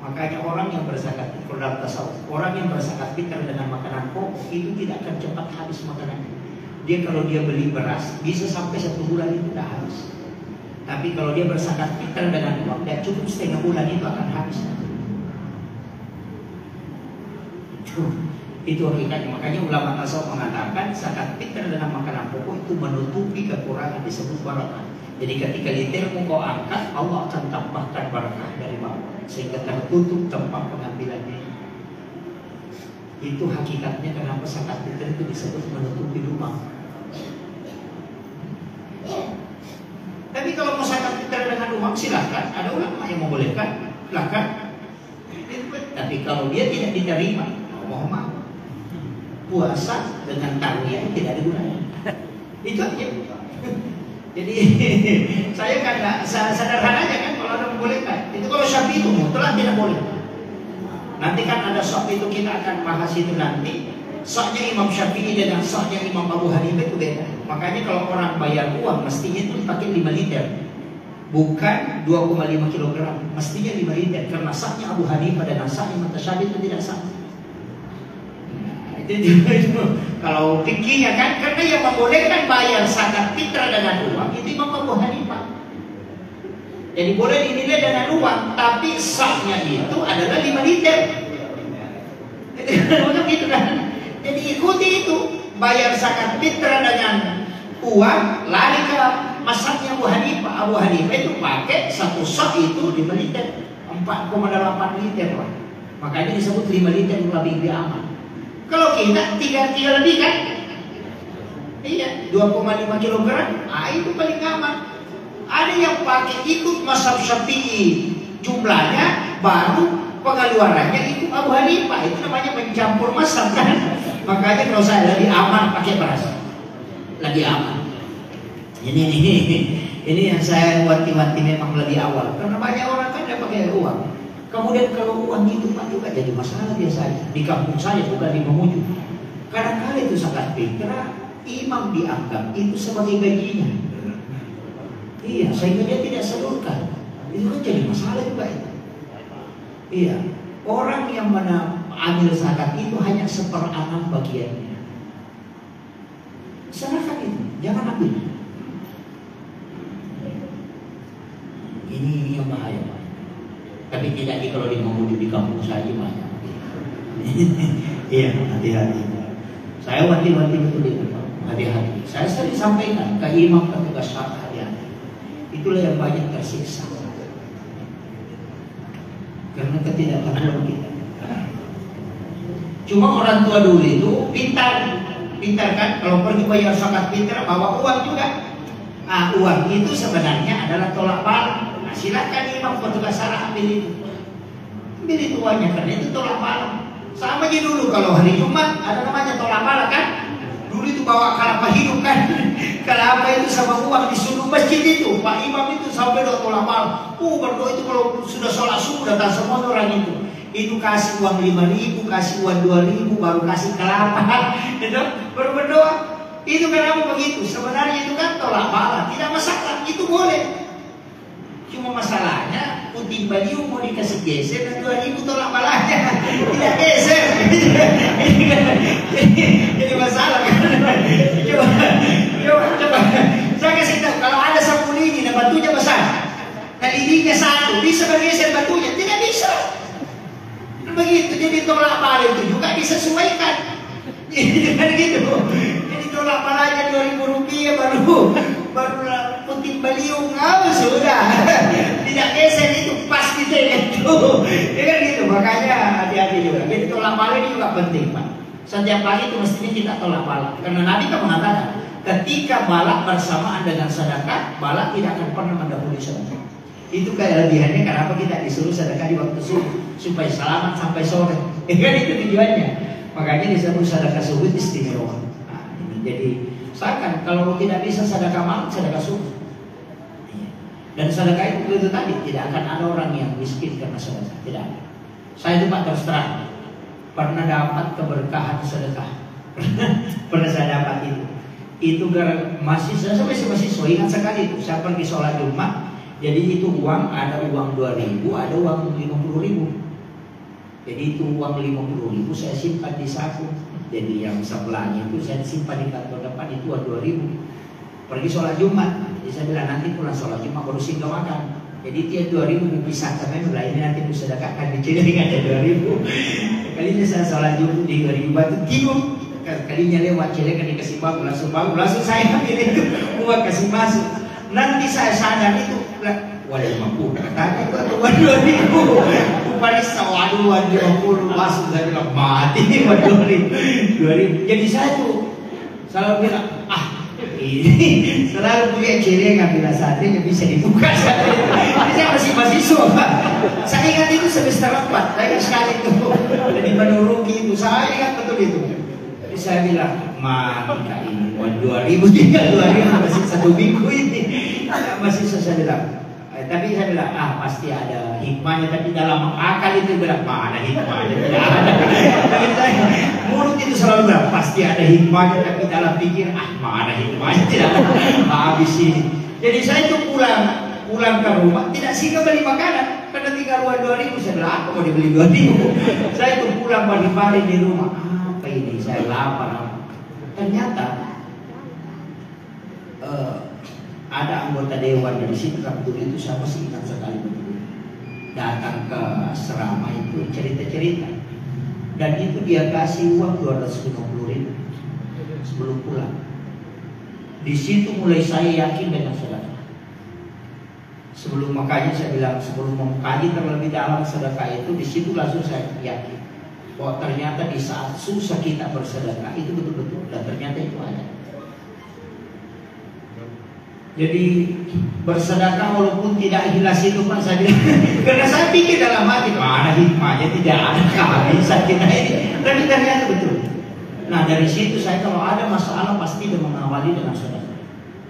Makanya orang yang berzakat fitrah tasawuf, orang yang berzakat fitrah dengan makanan pokok itu tidak akan cepat habis makanannya. Dia kalau dia beli beras bisa sampai 1 bulan itu sudah habis. Tapi kalau dia berzakat fitrah dengan uang, tidak cukup setengah bulan itu akan habis. Itu hakikatnya. Makanya ulama tasawuf mengatakan zakat fitrah dengan makanan pokok itu menutupi kekurangan disebut barakah. Jadi ketika litermu kau angkat, Allah akan tambahkan barakah dari bawah sehingga tertutup tempat pengambilannya. Itu hakikatnya kenapa zakat fitrah itu disebut menutupi lubang. Tapi kalau mau zakat fitrah dengan uang silahkan, ada ulama yang membolehkan, silahkan. Tapi kalau dia tidak diterima, mohon maaf, puasa dengan tarwiyah tidak ada gunanya. Itu aja. Jadi saya kan sederhana aja kan kalau ada membolehkan. Itu kalau Syafi'i itu mutlak tidak boleh. Nanti kan ada sok itu kita akan bahas itu nanti. Soknya Imam Syafi'i dengan soknya Imam Abu Hanifah itu beda. Makanya kalau orang bayar uang mestinya itu dipakai 5 liter. Bukan 2,5 kg. Mestinya 5 liter. Karena soknya Abu Hanifah dan soknya Imam Syafi'i itu tidak sama. Itu kalau fikihnya kan, karena yang membolehkan bayar zakat fitrah dengan uang itu Imam Abu Hanifah. Jadi boleh dinilai dengan uang, tapi sahnya itu adalah 5 liter. Gitu kan? Jadi ikuti itu, bayar zakat fitrah dengan uang, lari ke masaknya Abu Hanifah. Abu Hanifah itu pakai satu sak itu 5 liter, 4,8 liter lah. Makanya disebut 5 liter lebih aman. Kalau kita 3 lebih kan? Iya, 2,5 kg. Ah, itu paling aman. Ada yang pakai ikut mazhab Syafi'i, jumlahnya baru pengeluarannya ikut Abu Hanifah. Itu namanya mencampur mazhab kan? Makanya kalau saya lebih aman pakai beras, lebih aman. Ini yang saya wanti-wanti memang lebih awal. Karena banyak orang kan dia pakai uang. Kemudian kalau uang itu Pak juga jadi masalah biasanya. Di kampung saya bukan di Mamuju. Kadang-kadang itu zakat fitrah imam dianggap itu sebagai gajinya. Iya, sehingga dia tidak salurkan. Itu kan jadi masalah juga itu. Iya, orang yang mengambil zakat itu hanya 1/6 bagiannya. Serahkan itu, jangan ambil. Ini yang bahaya Pak. Tapi tidak kalau di Mamuju di kampung saya banyak. Iya, hati-hati. Saya wanti-wanti betul itu, hati-hati. Saya sering sampaikan ke imam petugas syariat, hati-hati. Itulah yang banyak tersiksa karena ketidaktahuan kita. Cuma orang tua dulu itu pintar kan. Kalau pergi bayar zakat fitrah bawa uang juga. Uang itu sebenarnya adalah tolak bala. Silakan imam petugas syariat ambil itu. Ambil itu uangnya karena itu tolak bala. Sama aja dulu kalau hari Jumat ada namanya tolak bala kan. Dulu itu bawa kelapa hidup kan. Kenapa itu sama uang disuruh masjid itu? Pak Imam itu sampai doa tolak malam. Berdoa itu kalau sudah sholat subuh datang semua orang itu. Itu kasih uang 5.000, kasih uang 2.000, baru kasih kelapa. Itu baru berdoa. Itu kenapa begitu? Sebenarnya itu kan tolak bala, tidak masalah, itu boleh. Cuma masalahnya puting beliau mau dikasih geser dan 2.000 tolak balanya tidak geser. Jadi masalah kan? Coba. Saya kasih tahu kalau ada sapu lidi dan batunya besar, nah lidinya satu bisa bergeser batunya, tidak bisa. Begitu, jadi tolak bala itu juga disesuaikan. Kan gitu. Jadi tolak balanya 2.000 rupiah baru puting beliung sudah tidak geser itu pasti itu. Ya kan gitu, makanya hati-hati juga. Jadi tolak bala ini juga penting, Pak. Setiap kali itu mestinya kita tolak bala. Karena Nabi kan mengatakan, ketika bala bersamaan dengan sedekah, bala tidak akan pernah mendahului sedekah. Itu kelebihannya kenapa kita disuruh sedekah di waktu subuh, supaya selamat sampai sore. Kan itu tujuannya. Makanya disebut sedekah subuh istimewa. Nah, ini jadi usahakan kalau tidak bisa sedekah malam, sedekah subuh. Dan sedekah itu tadi tidak akan ada orang yang miskin karena sedekah, tidak ada. Saya itu Pak terus terang pernah dapat keberkahan sedekah. Pernah saya dapat itu. Itu masih saya masih ingat sekali itu. Saya pergi sholat Jumat. Jadi itu uang, ada uang 2.000, ada uang 50.000. Jadi itu uang 50.000 saya simpan di saku. Jadi yang sebelahnya itu saya simpan di kantor depan, itu uang 2.000. Pergi sholat Jumat. Jadi saya bilang nanti pulang sholat Jumat baru singgah makan. Jadi dia 2.000 dipisahkan, memang ini nanti bisa sedekahkan di Ciledug ada 2.000. Kalinya saya sholat Jumat di 2.000 batu tidur. Kalinya lewat Ciledug dikasih bangun langsung saya ambil itu uang kasih masuk. Nanti saya sadar itu waduh 50 katanya itu atau 2.000 Parisa waduh 50 masuk, saya bilang mati 2.000. Jadi saya tuh selalu bilang ini selalu punya ciri yang bila sate yang bisa dibuka sate. Ini saya masih mahasiswa. Saya ingat itu semester 4 saya sekali itu jadi menurunki itu, saya ingat betul itu. Jadi saya bilang mantap ini 2.000 tinggal 2.000 masih 1 minggu ini masih saya bilang. Tapi saya bilang pasti ada hikmahnya, tapi dalam akal itu bilang mana hikmahnya, tidak ada. Tapi saya mulut itu selalu bilang pasti ada hikmahnya, tapi dalam pikir mana hikmahnya, tidak ada. Habis ini. Jadi saya itu pulang ke rumah tidak singgah beli makanan karena tinggal uang 2.000. Saya bilang aku mau dibeli 2.000. Saya itu pulang pagi-pagi di rumah, apa ini, saya lapar. Ternyata ada anggota dewan dari situ waktu itu, saya masih ingat sekali betul. Datang ke asrama itu cerita-cerita, dan itu dia kasih uang 250.000 sebelum pulang. Di situ mulai saya yakin dengan sedekah. Sebelum makanya saya bilang sebelum mengkaji terlebih dalam sedekah itu, di situ langsung saya yakin bahwa ternyata di saat susah kita bersedekah itu betul-betul, dan ternyata itu ada. Jadi bersedekah walaupun tidak ikhlas itu Pak, saya bilang. Karena saya pikir dalam hati mana hikmahnya, tidak ada kehabisan kita ini. Tapi ternyata betul. Nah dari situ saya kalau ada masalah pasti mengawali dengan sedekah.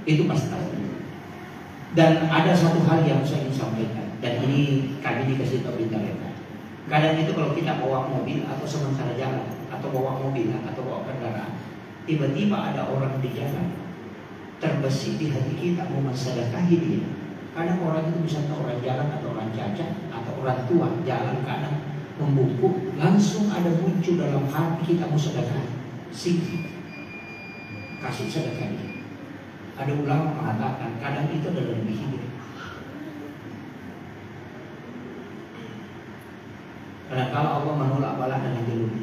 Itu pasti. Dan ada satu hal yang saya ingin sampaikan, dan ini kami dikasih tahu di internet. Kadang itu kalau kita bawa mobil atau sementara jalan, atau bawa mobil atau bawa kendaraan, tiba-tiba ada orang di jalan terbesit di hati kita mau mensedekahi dia. Kadang orang itu misalnya orang jalan atau orang cacat atau orang tua jalan kadang membungkuk, langsung ada muncul dalam hati kita mau sedekah. Kasih sedekah dia. Ada ulama mengatakan kadang itu adalah lebih hidup. Karena kalau Allah menolak bala dengan jelur.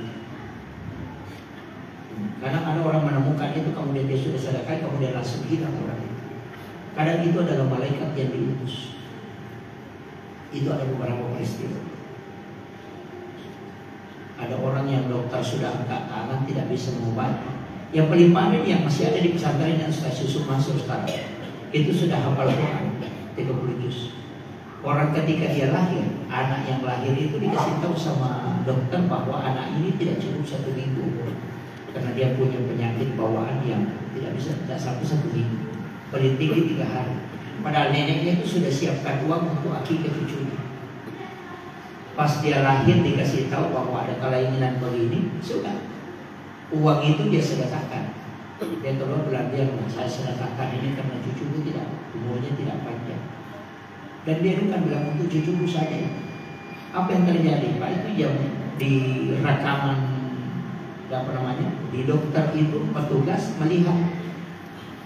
Kadang ada orang menemukan itu kemudian dia sudah sedekah, kemudian langsung hilang orang itu. Kadang itu adalah malaikat yang diutus. Itu ada beberapa peristiwa. Ada orang yang dokter sudah angkat tangan tidak bisa mengobati. Yang paling paling yang masih ada di pesantren yang sudah susu masuk sekarang, itu sudah hafal Quran 30 juz. Orang ketika dia lahir, anak yang lahir itu dikasih tahu sama dokter bahwa anak ini tidak cukup 1 minggu umur. karena dia punya penyakit bawaan yang tidak sampai 1 minggu, paling tinggi 3 hari. Padahal neneknya itu sudah siapkan uang untuk akikah cucunya. Pas dia lahir dikasih tahu bahwa ada keinginan begini, sudah uang itu dia sedekahkan. Dia keluar bilang, dia saya sedekahkan ini karena cucuku tidak umurnya tidak panjang. Dan dia kan bilang untuk cucuku saja. Apa yang terjadi Pak? Itu yang di rekaman di dokter itu petugas melihat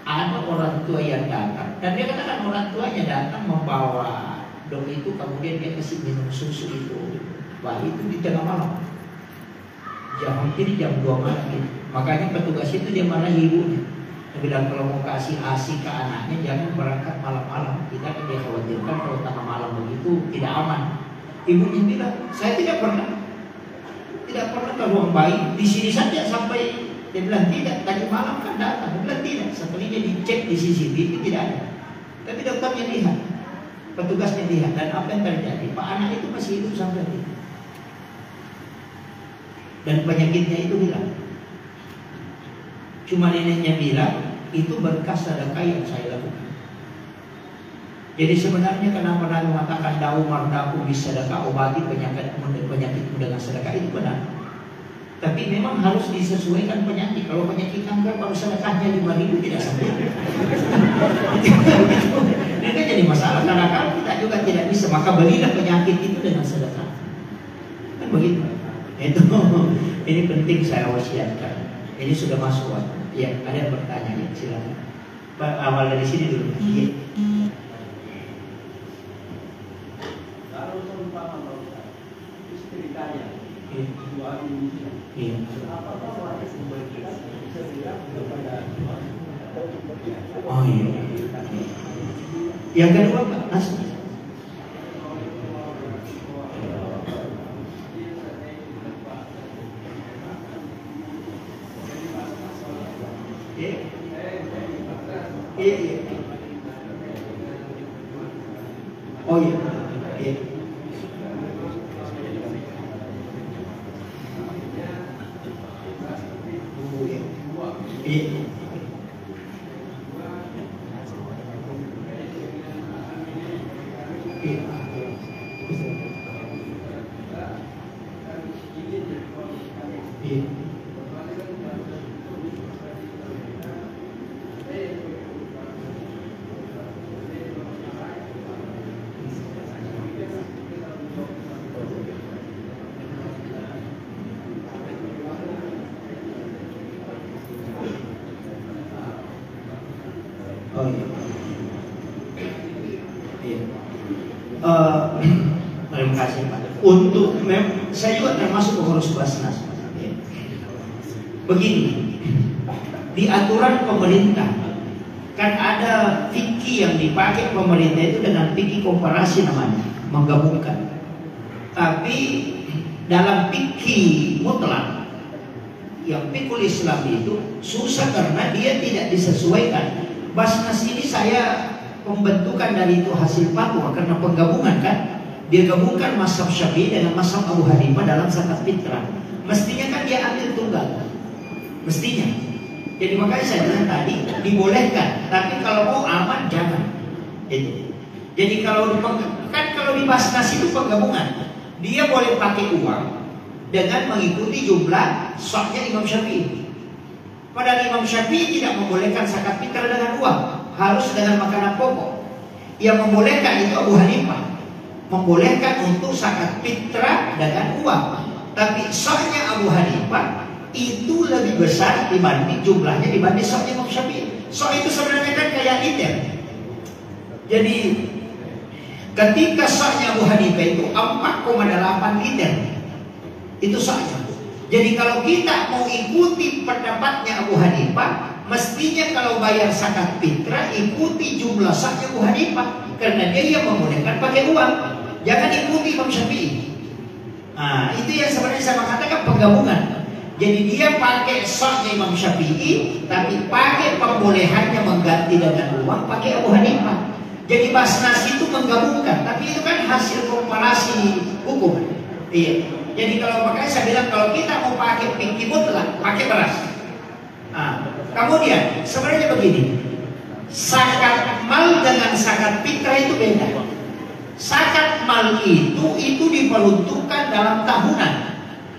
ada orang tua yang datang, dan dia katakan orang tuanya datang membawa dok itu, kemudian dia kasih minum susu itu bayi itu di tengah malam, hampir jam 2 malam gitu. Makanya petugas itu dia marahi ibunya, dia bilang kalau mau kasih ASI ke anaknya jangan berangkat malam-malam, kita kan dia khawatirkan kalau tengah malam begitu tidak aman. Ibunya bilang, saya tidak pernah ke ruang bayi, di sini saja sampai. Dia bilang tidak, tadi malam kan datang. Dia bilang tidak, setelahnya dicek di CCTV tidak ada. Tapi dokternya lihat, petugasnya lihat, dan apa yang terjadi? Pak anak itu masih hidup sampai ini. Dan penyakitnya itu hilang. Cuma neneknya bilang, itu berkas sedekah yang saya lakukan. Jadi sebenarnya kenapa Nabi mengatakan daun mardaku bisa sedekah, obati penyakitmu dengan sedekah, itu benar. Tapi memang harus disesuaikan penyakit. Kalau penyakit kanker baru sedekahnya 5.000 tidak sampai. Ini kan jadi masalah karena kalau kita juga tidak bisa, maka belilah penyakit itu dengan sedekah. Kan begitu. Itu ini penting saya wasiatkan. Ini sudah masuk waktu. Ya, ada yang bertanya ya, silakan. Pak, awal dari sini dulu. Iya. Kalau seumpama istri kaya, suami miskin. Iya. Apakah orang sebaiknya bisa bilang kepada suami? Oh iya. Yang kedua Pak, asli. Iya. Oh iya. Iya. Oh iya. Iya. Terima kasih Pak. Untuk saya juga termasuk pengurus Basnas. Begini, di aturan pemerintah kan ada fikih yang dipakai pemerintah itu dengan fikih komparasi namanya, menggabungkan. Tapi dalam fikih mutlak yang fikul Islam itu susah karena dia tidak disesuaikan. Basnas ini saya pembentukan dari itu hasil fatwa karena penggabungan kan, dia gabungkan mazhab Syafi'i dengan mazhab Abu Hanifah dalam zakat fitrah. Mestinya kan dia ambil tunggal, mestinya. Jadi makanya saya bilang tadi dibolehkan, tapi kalau mau aman jangan. Itu. Jadi kalau di Basnas itu penggabungan, dia boleh pakai uang dengan mengikuti jumlah sahnya Imam Syafi'i. Padahal Imam Syafi'i tidak membolehkan zakat fitrah dengan uang, harus dengan makanan pokok. Yang membolehkan itu Abu Hanifah, membolehkan untuk zakat fitrah dengan uang. Tapi sahnya Abu Hanifah itu lebih besar dibanding jumlahnya dibanding sahnya Imam Syafi'i. Sah itu sebenarnya kan kayak liter. Jadi ketika sahnya Abu Hanifah itu 4,8 liter, itu sahnya. Jadi kalau kita mau ikuti pendapatnya Abu Hanifah, mestinya kalau bayar zakat fitrah ikuti jumlah sahnya Abu Hanifah, karena dia yang membolehkan pakai uang. Jangan ikuti Imam Syafi'i. Nah, itu yang sebenarnya saya mengatakan penggabungan. Jadi dia pakai sahnya Imam Syafi'i, tapi pakai pembolehannya mengganti dengan uang pakai Abu Hanifah. Jadi Basnas itu menggabungkan, tapi itu kan hasil komparasi hukum. Iya. Jadi kalau makanya saya bilang kalau kita mau pakai fikih mutlak, pakai beras. Kemudian sebenarnya begini, zakat mal dengan zakat fitrah itu beda. Zakat mal itu diperuntukkan dalam tahunan,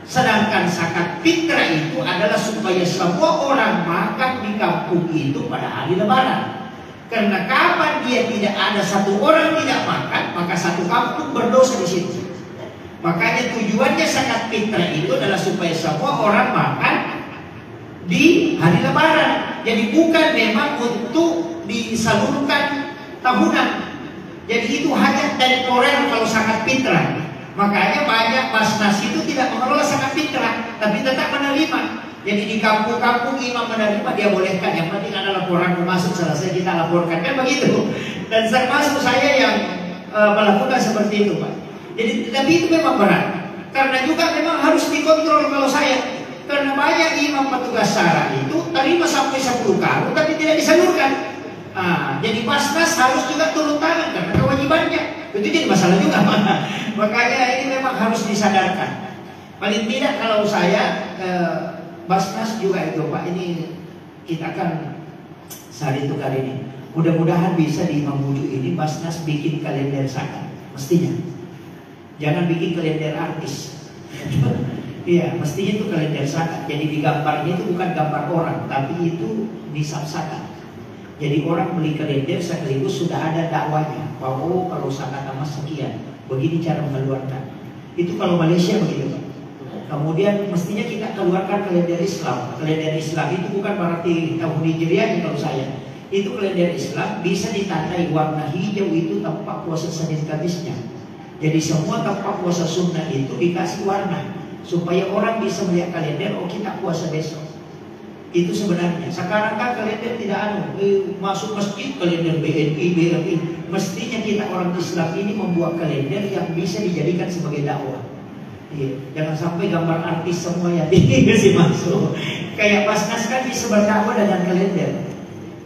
sedangkan zakat fitrah itu adalah supaya semua orang makan di kampung itu pada hari Lebaran. Karena kapan dia tidak ada satu orang tidak makan, maka satu kampung berdosa di situ. Makanya tujuannya zakat fitrah itu adalah supaya semua orang makan di hari Lebaran. Jadi bukan memang untuk disalurkan tahunan. Jadi itu hajat temporer kalau zakat fitrah. Makanya banyak Basnas itu tidak mengelola zakat fitrah, tapi tetap menerima. Jadi di kampung-kampung imam menerima, dia bolehkan. Yang penting ada laporan masuk, selesai kita laporkan, kan begitu. Dan termasuk saya yang melakukan seperti itu, Pak. Jadi tapi itu memang berat. Karena juga memang harus dikontrol kalau saya. Karena banyak imam petugas syara itu terima sampai 10 karung tapi tidak disalurkan. Jadi Basnas harus juga turun tangan karena kewajibannya. Itu jadi masalah juga. Makanya ini memang harus disadarkan. Paling tidak kalau saya Basnas juga itu, Pak, ini kita kan sehari itu kali ini. Mudah-mudahan bisa di Mamuju ini Basnas bikin kalender zakat. Mestinya. Jangan bikin kalender artis. Iya, mestinya itu kalender zakat. Jadi di gambarnya itu bukan gambar orang, tapi itu nisab zakat. Jadi orang beli kalender sekaligus sudah ada dakwanya. Oh, kalau zakat sama sekian, begini cara mengeluarkan. Itu kalau Malaysia begitu, Pak. Kemudian mestinya kita keluarkan kalender Islam. Kalender Islam itu bukan berarti tahun Hijriah kalau saya. Itu kalender Islam bisa ditandai warna hijau itu tempat puasa Senin Kamisnya. Jadi semua tempat puasa sunnah itu dikasih warna supaya orang bisa melihat kalender, oh kita puasa besok. Itu sebenarnya. Sekarang kan kalender tidak masuk masjid kalender BNI, BRI. Mestinya kita orang Islam ini membuat kalender yang bisa dijadikan sebagai dakwah. Iya. Jangan sampai gambar artis semua ya dikasih masuk. Kayak Basnas kan bisa berdakwah dengan kalender.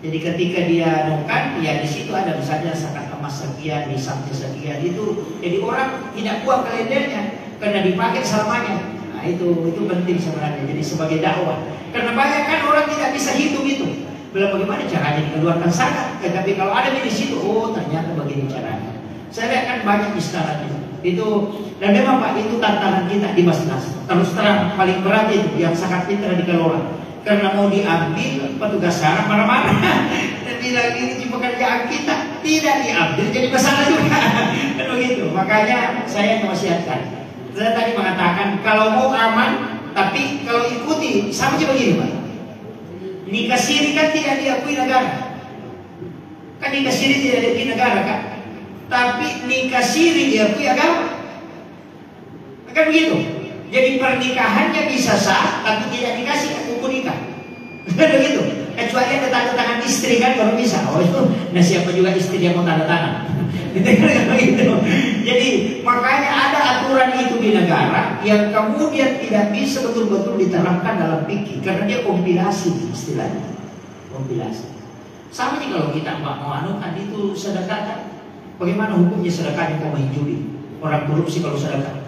Jadi ketika dia nongkan, ya di situ ada misalnya zakat emas sekian, nisabnya sekian itu. Jadi orang tidak buat kalendernya karena dipakai selamanya. Nah itu penting sebenarnya. Jadi sebagai dakwah. Karena banyak kan orang tidak bisa hitung itu. Belum bagaimana caranya dikeluarkan zakat. Tapi kalau ada di situ, oh ternyata begini caranya. Saya lihat kan banyak istilahnya. Itu dan memang Pak itu tantangan kita di Basnas. Terus terang paling berat itu yang zakat fitrah dikelola. Karena mau diambil petugas syara marah-marah dan bilang ini cuma kerjaan kita, tidak diambil jadi masalah juga. Kan begitu. Makanya saya mewasiatkan. Saya tadi mengatakan kalau mau aman, tapi kalau ikuti sama aja begini, Pak. Nikah siri kan tidak diakui negara. Kan nikah siri tidak diakui negara kan. Tapi nikah siri diakui agama. Kan begitu. Jadi pernikahannya bisa sah, tapi tidak dikasih buku nikah. Begitu. Kecuali ada tanda tangan istri kan baru bisa. Oh itu, nah siapa juga istri yang mau tanda tangan. Gitu. Jadi makanya ada aturan itu di negara yang kemudian tidak bisa betul-betul diterapkan dalam fikih karena dia kompilasi istilahnya. Kompilasi. Sama nih kalau kita mau anukan itu sedekah kan. Bagaimana hukumnya sedekah yang pemain judi? Orang korupsi kalau sedekah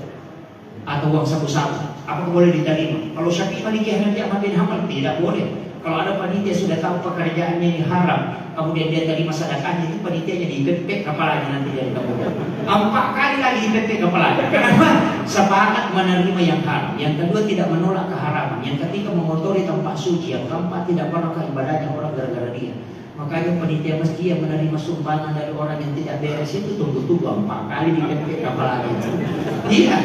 atau uang sabu-sabu, apa boleh diterima? Kalau Syafi'i Maliki Hanafi Ahmad bin Hanbal tidak boleh. Kalau ada panitia sudah tahu pekerjaannya ini haram, kemudian dia terima sedekahnya, itu panitianya dipepek kepalanya nanti dari kemudian 4 kali lagi dipepek kepalanya. Kenapa? Sepakat menerima yang haram. Yang kedua tidak menolak keharaman. Yang ketiga mengotori tempat suci. Yang keempat tidak pernah ibadahnya orang gara-gara dia. Makanya panitia masjid yang menerima sumbangan dari orang yang tidak beres itu tunggu-tunggu 4 kali dipepek kepalanya. Iya.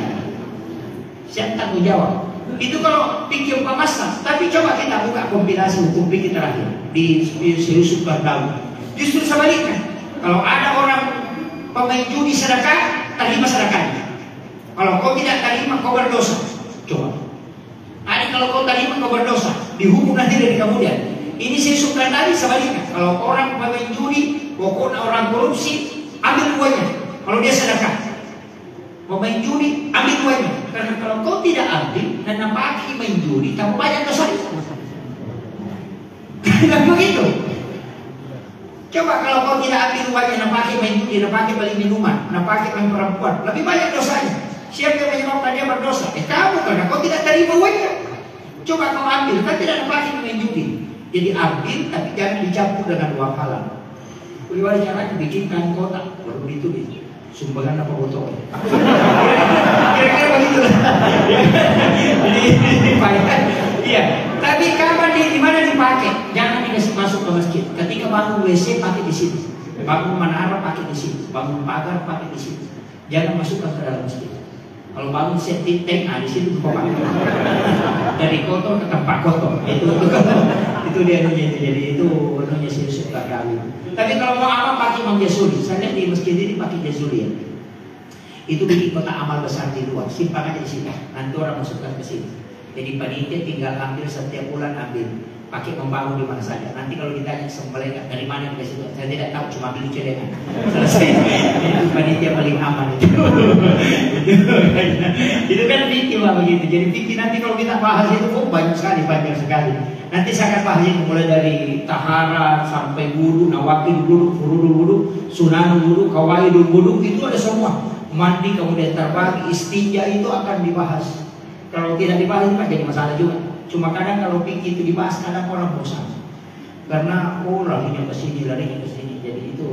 Siap tanggung jawab. Itu kalau pikir pemasak. Tapi coba kita buka kompilasi hukum pikir terakhir di Yusuf Bardawi. Justru sebaliknya. Kalau ada orang pemain judi sedekah, terima sedekahnya. Kalau kau tidak terima, kau berdosa. Coba. Ada kalau kau terima, kau berdosa. Dihukum nanti dari kemudian. Ini Yusuf Bardawi sebaliknya. Kalau orang pemain judi, pokoknya orang korupsi, ambil uangnya. Kalau dia sedekah. Pemain judi, ambil uangnya. Karena kalau kau tidak ambil dan napaki main judi, kamu banyak dosa. Tidak begitu. Coba kalau kau tidak ambil uangnya, napaki main judi, napaki beli minuman, napaki main perempuan, lebih banyak dosanya. Siapa yang menyebabkan dia berdosa? Kamu, karena kau tidak terima uangnya. Coba kau ambil, kan tidak napaki main judi. Jadi ambil tapi jangan dicampur dengan uang halal. Bagaimana caranya bikin kain kotak baru ditulis sumbangan apa botol? Kira-kira begitu lah. Jadi dipakai. Iya. Tapi kapan di mana dipakai? Jangan dikasih masuk ke masjid. Ketika bangun WC pakai di sini, bangun menara pakai di sini, bangun pagar pakai di sini. Jangan masukkan ke dalam masjid. Kalau bangun setting tank, di situ tuh pakai. Dari kotor ke tempat kotor. Itu dia itu. Jadi itu namanya serius kali. Tapi kalau mau apa pakai Imam Jazuli. Saya lihat di masjid ini pakai Jazuli ya. Itu bikin kotak amal besar di luar. Simpan aja di sini. Nanti orang masukkan ke sini. Jadi panitia tinggal ambil setiap bulan ambil. Pakai membangun di mana saja. Nanti kalau ditanya sembelih dari mana dikasih itu, saya tidak tahu, cuma ambil celengan. Selesai. Itu panitia paling aman itu. Itu kan fikih lah begitu. Jadi fikih nanti kalau kita bahas itu banyak sekali, panjang sekali. Nanti saya akan bahas itu mulai dari tahara sampai wudu, nawakil wudu, furudul wudu, sunanul wudu, kawaidul wudu, itu ada semua. Mandi kemudian terbang, istinja itu akan dibahas. Kalau tidak dibahas itu kan jadi masalah juga. Cuma kadang kalau fikih itu dibahas kadang orang bosan. Karena larinya ke sini, larinya ke sini. Jadi itu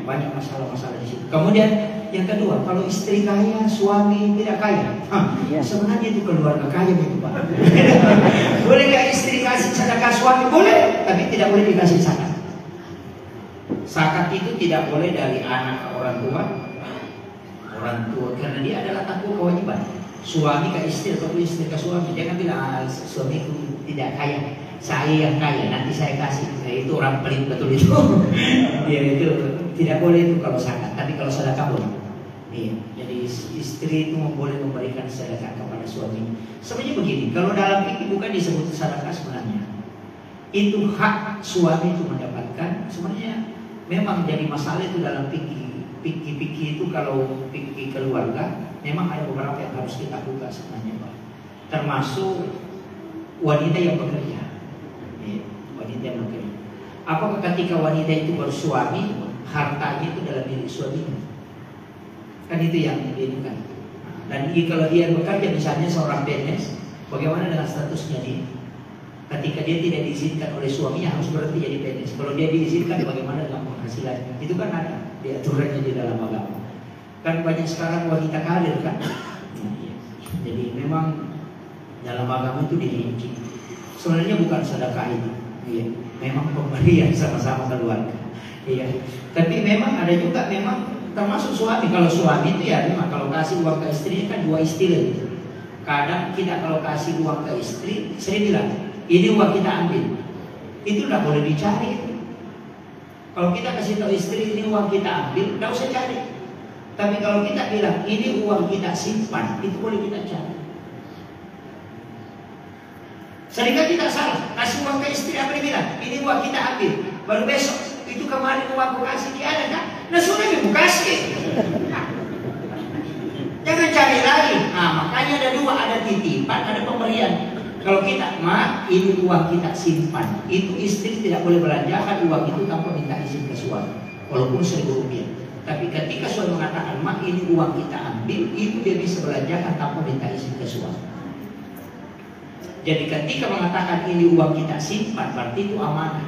banyak masalah-masalah di situ. Kemudian yang kedua, kalau istri kaya, suami tidak kaya, sebenarnya itu keluarga kaya itu Pak. Boleh nggak istri kasih sedekah suami? Boleh, tapi tidak boleh dikasih zakat. Zakat itu tidak boleh dari anak ke orang tua, karena dia adalah tanggung kewajiban. Suami ke istri atau istri ke suami, jangan bilang suami itu tidak kaya, saya yang kaya, nanti saya kasih. Nah, itu orang pelit betul itu. Ya itu tidak boleh itu kalau zakat, tapi kalau sedekah boleh. Iya, jadi istri itu boleh memberikan sedekah kepada suami. Sebenarnya begini, kalau dalam fikih bukan disebut sedekah sebenarnya. Itu hak suami itu mendapatkan. Sebenarnya memang jadi masalah itu dalam fikih itu kalau fikih keluarga. Memang ada beberapa yang harus kita buka sebenarnya Pak. Termasuk wanita yang bekerja. Wanita yang bekerja. Apakah ketika wanita itu bersuami, hartanya itu dalam milik suaminya? Kan itu yang diinginkan. Dan kalau dia bekerja misalnya seorang PNS, bagaimana dengan statusnya dia? Ketika dia tidak diizinkan oleh suaminya harus berhenti jadi PNS. Kalau dia diizinkan, bagaimana dengan penghasilannya? Itu kan ada diaturannya di dalam agama. Kan banyak sekarang wanita karir kan. Jadi memang dalam agama itu dirinci. Sebenarnya bukan sedekah itu. Iya. Memang pemberian sama-sama keluarga. Iya. Tapi memang ada juga memang termasuk suami. Kalau suami itu ya memang kalau kasih uang ke istri kan dua istilah gitu. Kadang kita kalau kasih uang ke istri, saya bilang ini uang kita ambil. Itu tidak boleh dicari. Kalau kita kasih tahu istri ini uang kita ambil, tidak usah cari. Tapi kalau kita bilang ini uang kita simpan, itu boleh kita cari. Seringkali kita salah, kasih uang ke istri apa dia bilang? Ini uang kita ambil, baru besok itu kemarin uang aku kasih dia ada kan? Nah sudah ibu kasih. Jangan cari lagi. Nah makanya ada dua, ada titipan, ada pemberian. Kalau kita, ini uang kita simpan, itu istri tidak boleh belanjakan uang itu tanpa minta izin ke suami, walaupun Rp1.000. Tapi ketika suami mengatakan, ini uang kita ambil, itu dia bisa belanjakan tanpa minta izin ke suami. Jadi ketika mengatakan ini uang kita simpan, berarti itu amanah.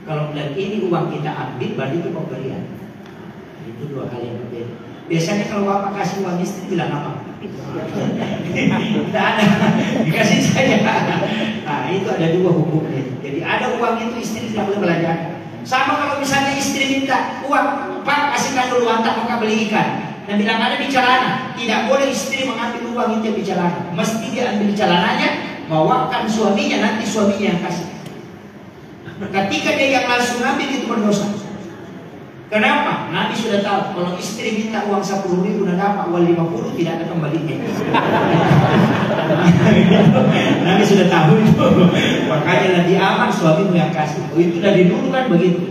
Kalau bilang ini uang kita ambil, berarti itu pemberian. Itu dua hal yang berbeda. Biasanya kalau bapak kasih uang istri bilang apa? Tidak ada, dikasih saja. Nah itu ada dua hukumnya. Jadi ada uang itu istri tidak boleh belanjakan. Sama kalau misalnya istri minta uang, Pak kasihkan dulu antar maka beli ikan, dan bilang ada di celana, tidak boleh istri mengambil uang itu di celana. Mesti dia ambil celananya, bawakan suaminya, nanti suaminya yang kasih. Ketika dia yang langsung ambil itu berdosa. Kenapa? Nabi sudah tahu kalau istri minta uang 10.000 dan dapat uang 50 tidak akan kembalinya. Nabi sudah tahu itu. Makanya nanti aman suamimu yang kasih. Oh, itu dari dulu kan begitu.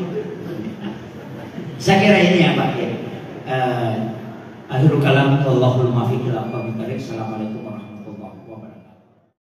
Saya kira ini ya Pak ya. Akhirul kalam Allahul muwaffiq ila aqwamit thoriq. Assalamualaikum warahmatullahi wabarakatuh.